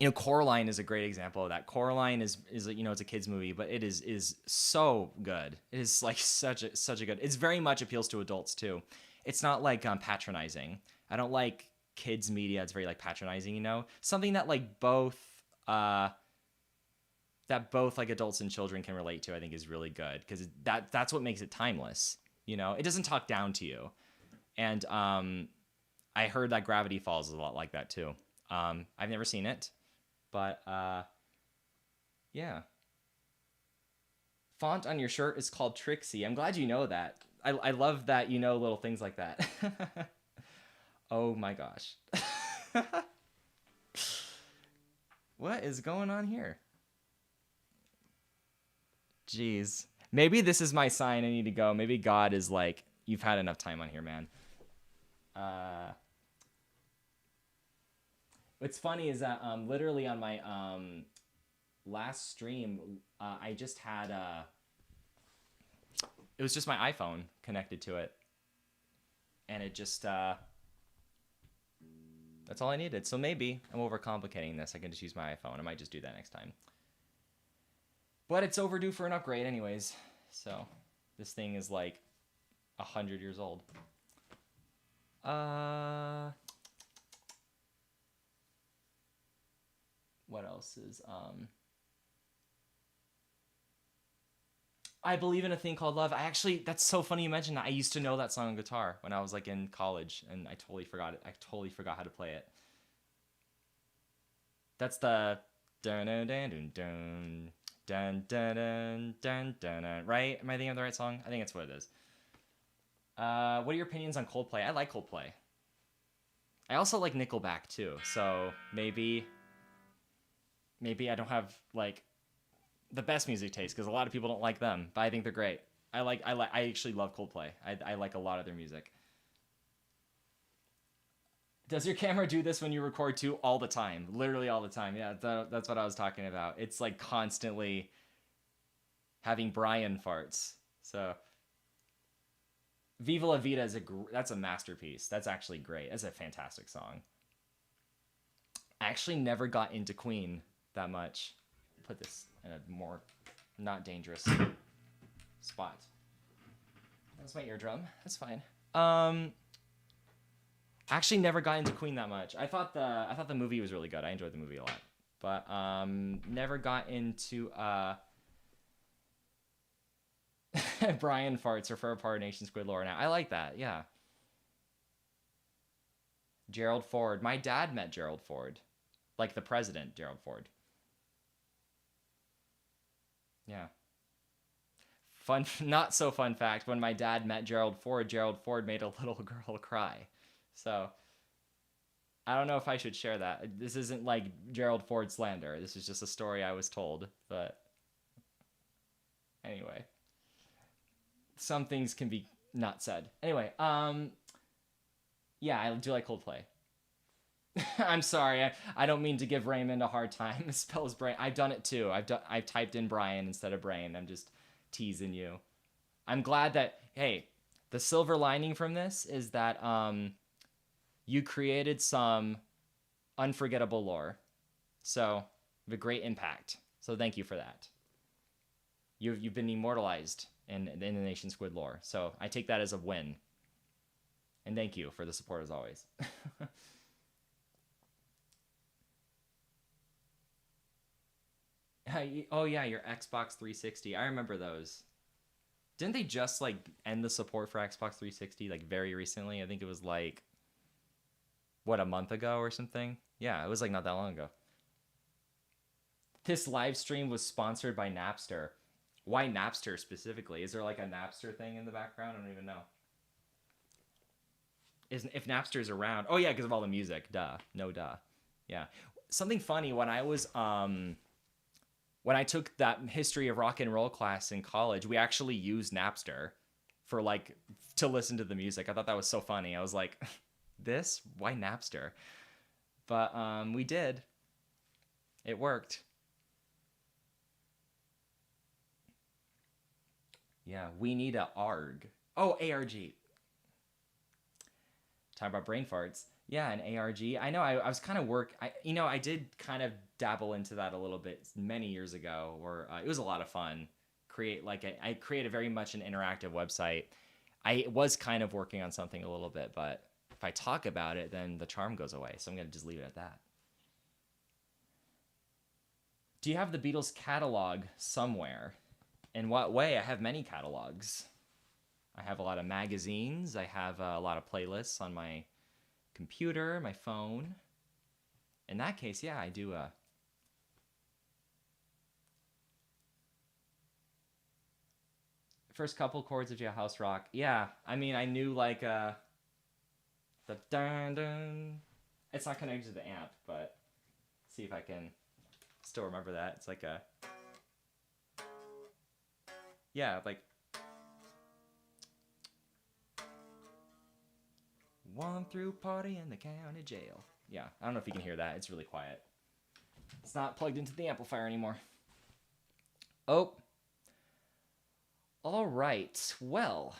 A: You know, Coraline is a great example of that. Coraline is it's a kids movie, but it is so good. It is like such a good. It's very much appeals to adults too. It's not like patronizing. I don't like kids media. It's very like patronizing. You know, something that like both like adults and children can relate to. I think is really good because that's what makes it timeless. You know, it doesn't talk down to you. And I heard that Gravity Falls is a lot like that too. I've never seen it. But, yeah. Font on your shirt is called Trixie. I'm glad you know that. I love that you know little things like that. Oh my gosh. What is going on here? Jeez. Maybe this is my sign I need to go. Maybe God is like, you've had enough time on here, man. What's funny is that literally on my last stream, I just had it was just my iPhone connected to it, and it just that's all I needed. So maybe I'm overcomplicating this. I can just use my iPhone. I might just do that next time. But it's overdue for an upgrade, anyways. So this thing is like 100 years old. What else is I believe in a thing called love. That's so funny you mentioned that. I used to know that song on guitar when I was like in college, and I totally forgot it. I totally forgot how to play it. That's the dun dun dun dun dun dun dun dun dun, right? Am I thinking of the right song? I think that's what it is. What are your opinions on Coldplay? I like Coldplay. I also like Nickelback too, so maybe I don't have like the best music taste because a lot of people don't like them, but I think they're great. I actually love Coldplay. I like a lot of their music. Does your camera do this when you record too? All the time, literally all the time. Yeah, that's what I was talking about. It's like constantly having Brian farts. So Viva La Vida that's a masterpiece. That's actually great. That's a fantastic song. I actually never got into Queen that much. Put this in a more not dangerous spot. That's my eardrum. That's fine. Actually never got into Queen that much. I thought the movie was really good. I enjoyed the movie a lot. But never got into Brian farts or Fur Part Nation Squid lore now. I like that. Yeah. Gerald Ford. My dad met Gerald Ford. Like the president, Gerald Ford. Yeah. Not so fun fact. When my dad met Gerald Ford made a little girl cry. So, I don't know if I should share that. This isn't like Gerald Ford slander. This is just a story I was told. But, some things can be not said. Anyway, yeah, I do like Coldplay. I'm sorry. I don't mean to give Raymond a hard time. It spells brain. I've done it too. I've typed in Brian instead of brain. I'm just teasing you. I'm glad that, hey, the silver lining from this is that you created some unforgettable lore. So, you have a great impact. So thank you for that. You've been immortalized in the Nation Squid lore. So I take that as a win. And thank you for the support as always. Oh yeah, your Xbox 360. I remember those. Didn't they just like end the support for Xbox 360 like very recently? I think it was like what, a month ago or something? Yeah, it was like not that long ago. This live stream was sponsored by Napster. Why Napster specifically? Is there like a Napster thing in the background? I don't even know. If Napster's around. Oh yeah, because of all the music. Duh. No duh. Yeah. Something funny when I took that history of rock and roll class in college, we actually used Napster for like to listen to the music. I thought that was so funny. I was like, this? Why Napster? But we did. It worked. Yeah, we need a ARG. Oh, ARG. Talk about brain farts. Yeah, an ARG. I know. I was kind of I did kind of dabble into that a little bit many years ago, where it was a lot of fun. I created very much an interactive website. I was kind of working on something a little bit, but if I talk about it, then the charm goes away. So I'm gonna just leave it at that. Do you have the Beatles catalog somewhere? In what way? I have many catalogs. I have a lot of magazines. I have a lot of playlists on my computer, my phone. In that case, yeah, I do. First couple chords of Jailhouse Rock. Yeah, I mean, I knew like the dun dun. It's not connected to the amp, but see if I can still remember that. It's like a yeah, like one through party in the county jail. Yeah, I don't know if you can hear that. It's really quiet. It's not plugged into the amplifier anymore. Oh. All right. Well,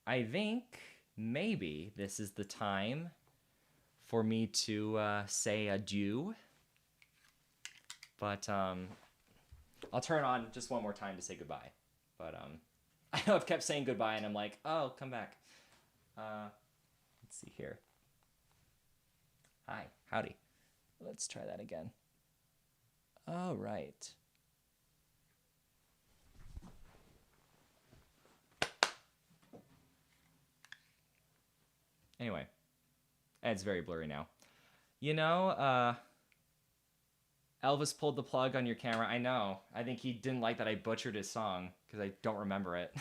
A: I think maybe this is the time for me to say adieu. But I'll turn on just one more time to say goodbye. But I know I've kept saying goodbye, and I'm like, oh, come back. Let's see here. Hi. Howdy. Let's try that again. All right. Anyway, it's very blurry now. You know, Elvis pulled the plug on your camera. I know. I think he didn't like that I butchered his song because I don't remember it.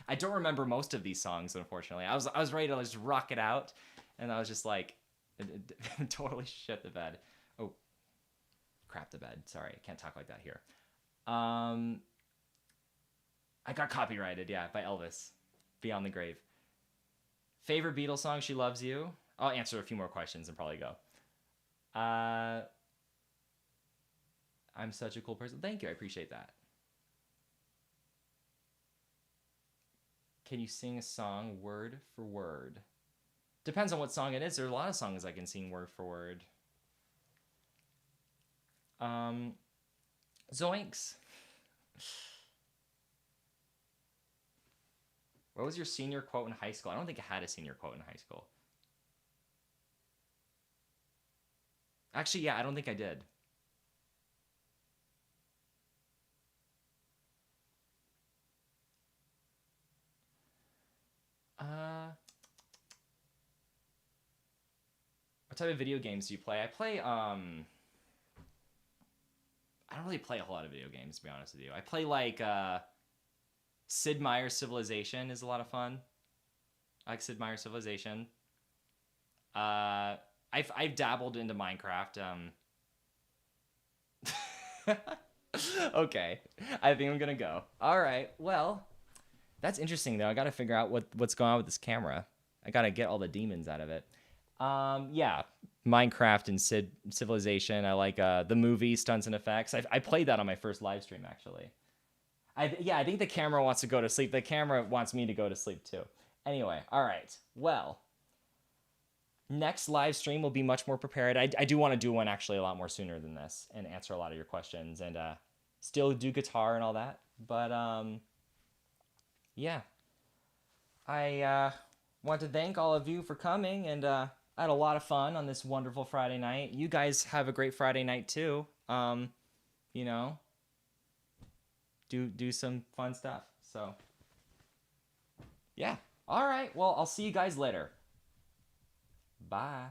A: I don't remember most of these songs, unfortunately. I was ready to just rock it out, and I was just like, totally shit the bed. Oh, crap the bed. Sorry, I can't talk like that here. I got copyrighted, yeah, by Elvis. Beyond the Grave. Favorite Beatles song, She Loves You? I'll answer a few more questions and probably go. I'm such a cool person. Thank you, I appreciate that. Can you sing a song word for word? Depends on what song it is. There are a lot of songs I can sing word for word. Zoinks. What was your senior quote in high school? I don't think I had a senior quote in high school. Actually, yeah, I don't think I did. What type of video games do you play? I play, I don't really play a whole lot of video games, to be honest with you. I play, like, Sid Meier's Civilization is a lot of fun. I like Sid Meier's Civilization. I've dabbled into Minecraft. Okay, I think I'm gonna go. All right, well, That's interesting though. I got to figure out what's going on with this camera. I got to get all the demons out of it. Yeah, Minecraft and Civilization. I like the movie Stunts and Effects. I played that on my first live stream actually. I think the camera wants to go to sleep. The camera wants me to go to sleep too. Anyway, all right. Well, next live stream will be much more prepared. I do want to do one actually a lot more sooner than this and answer a lot of your questions and still do guitar and all that. But yeah, I want to thank all of you for coming, and I had a lot of fun on this wonderful Friday night. You guys have a great Friday night too. You know, do some fun stuff. So yeah. All right. Well, I'll see you guys later. Bye.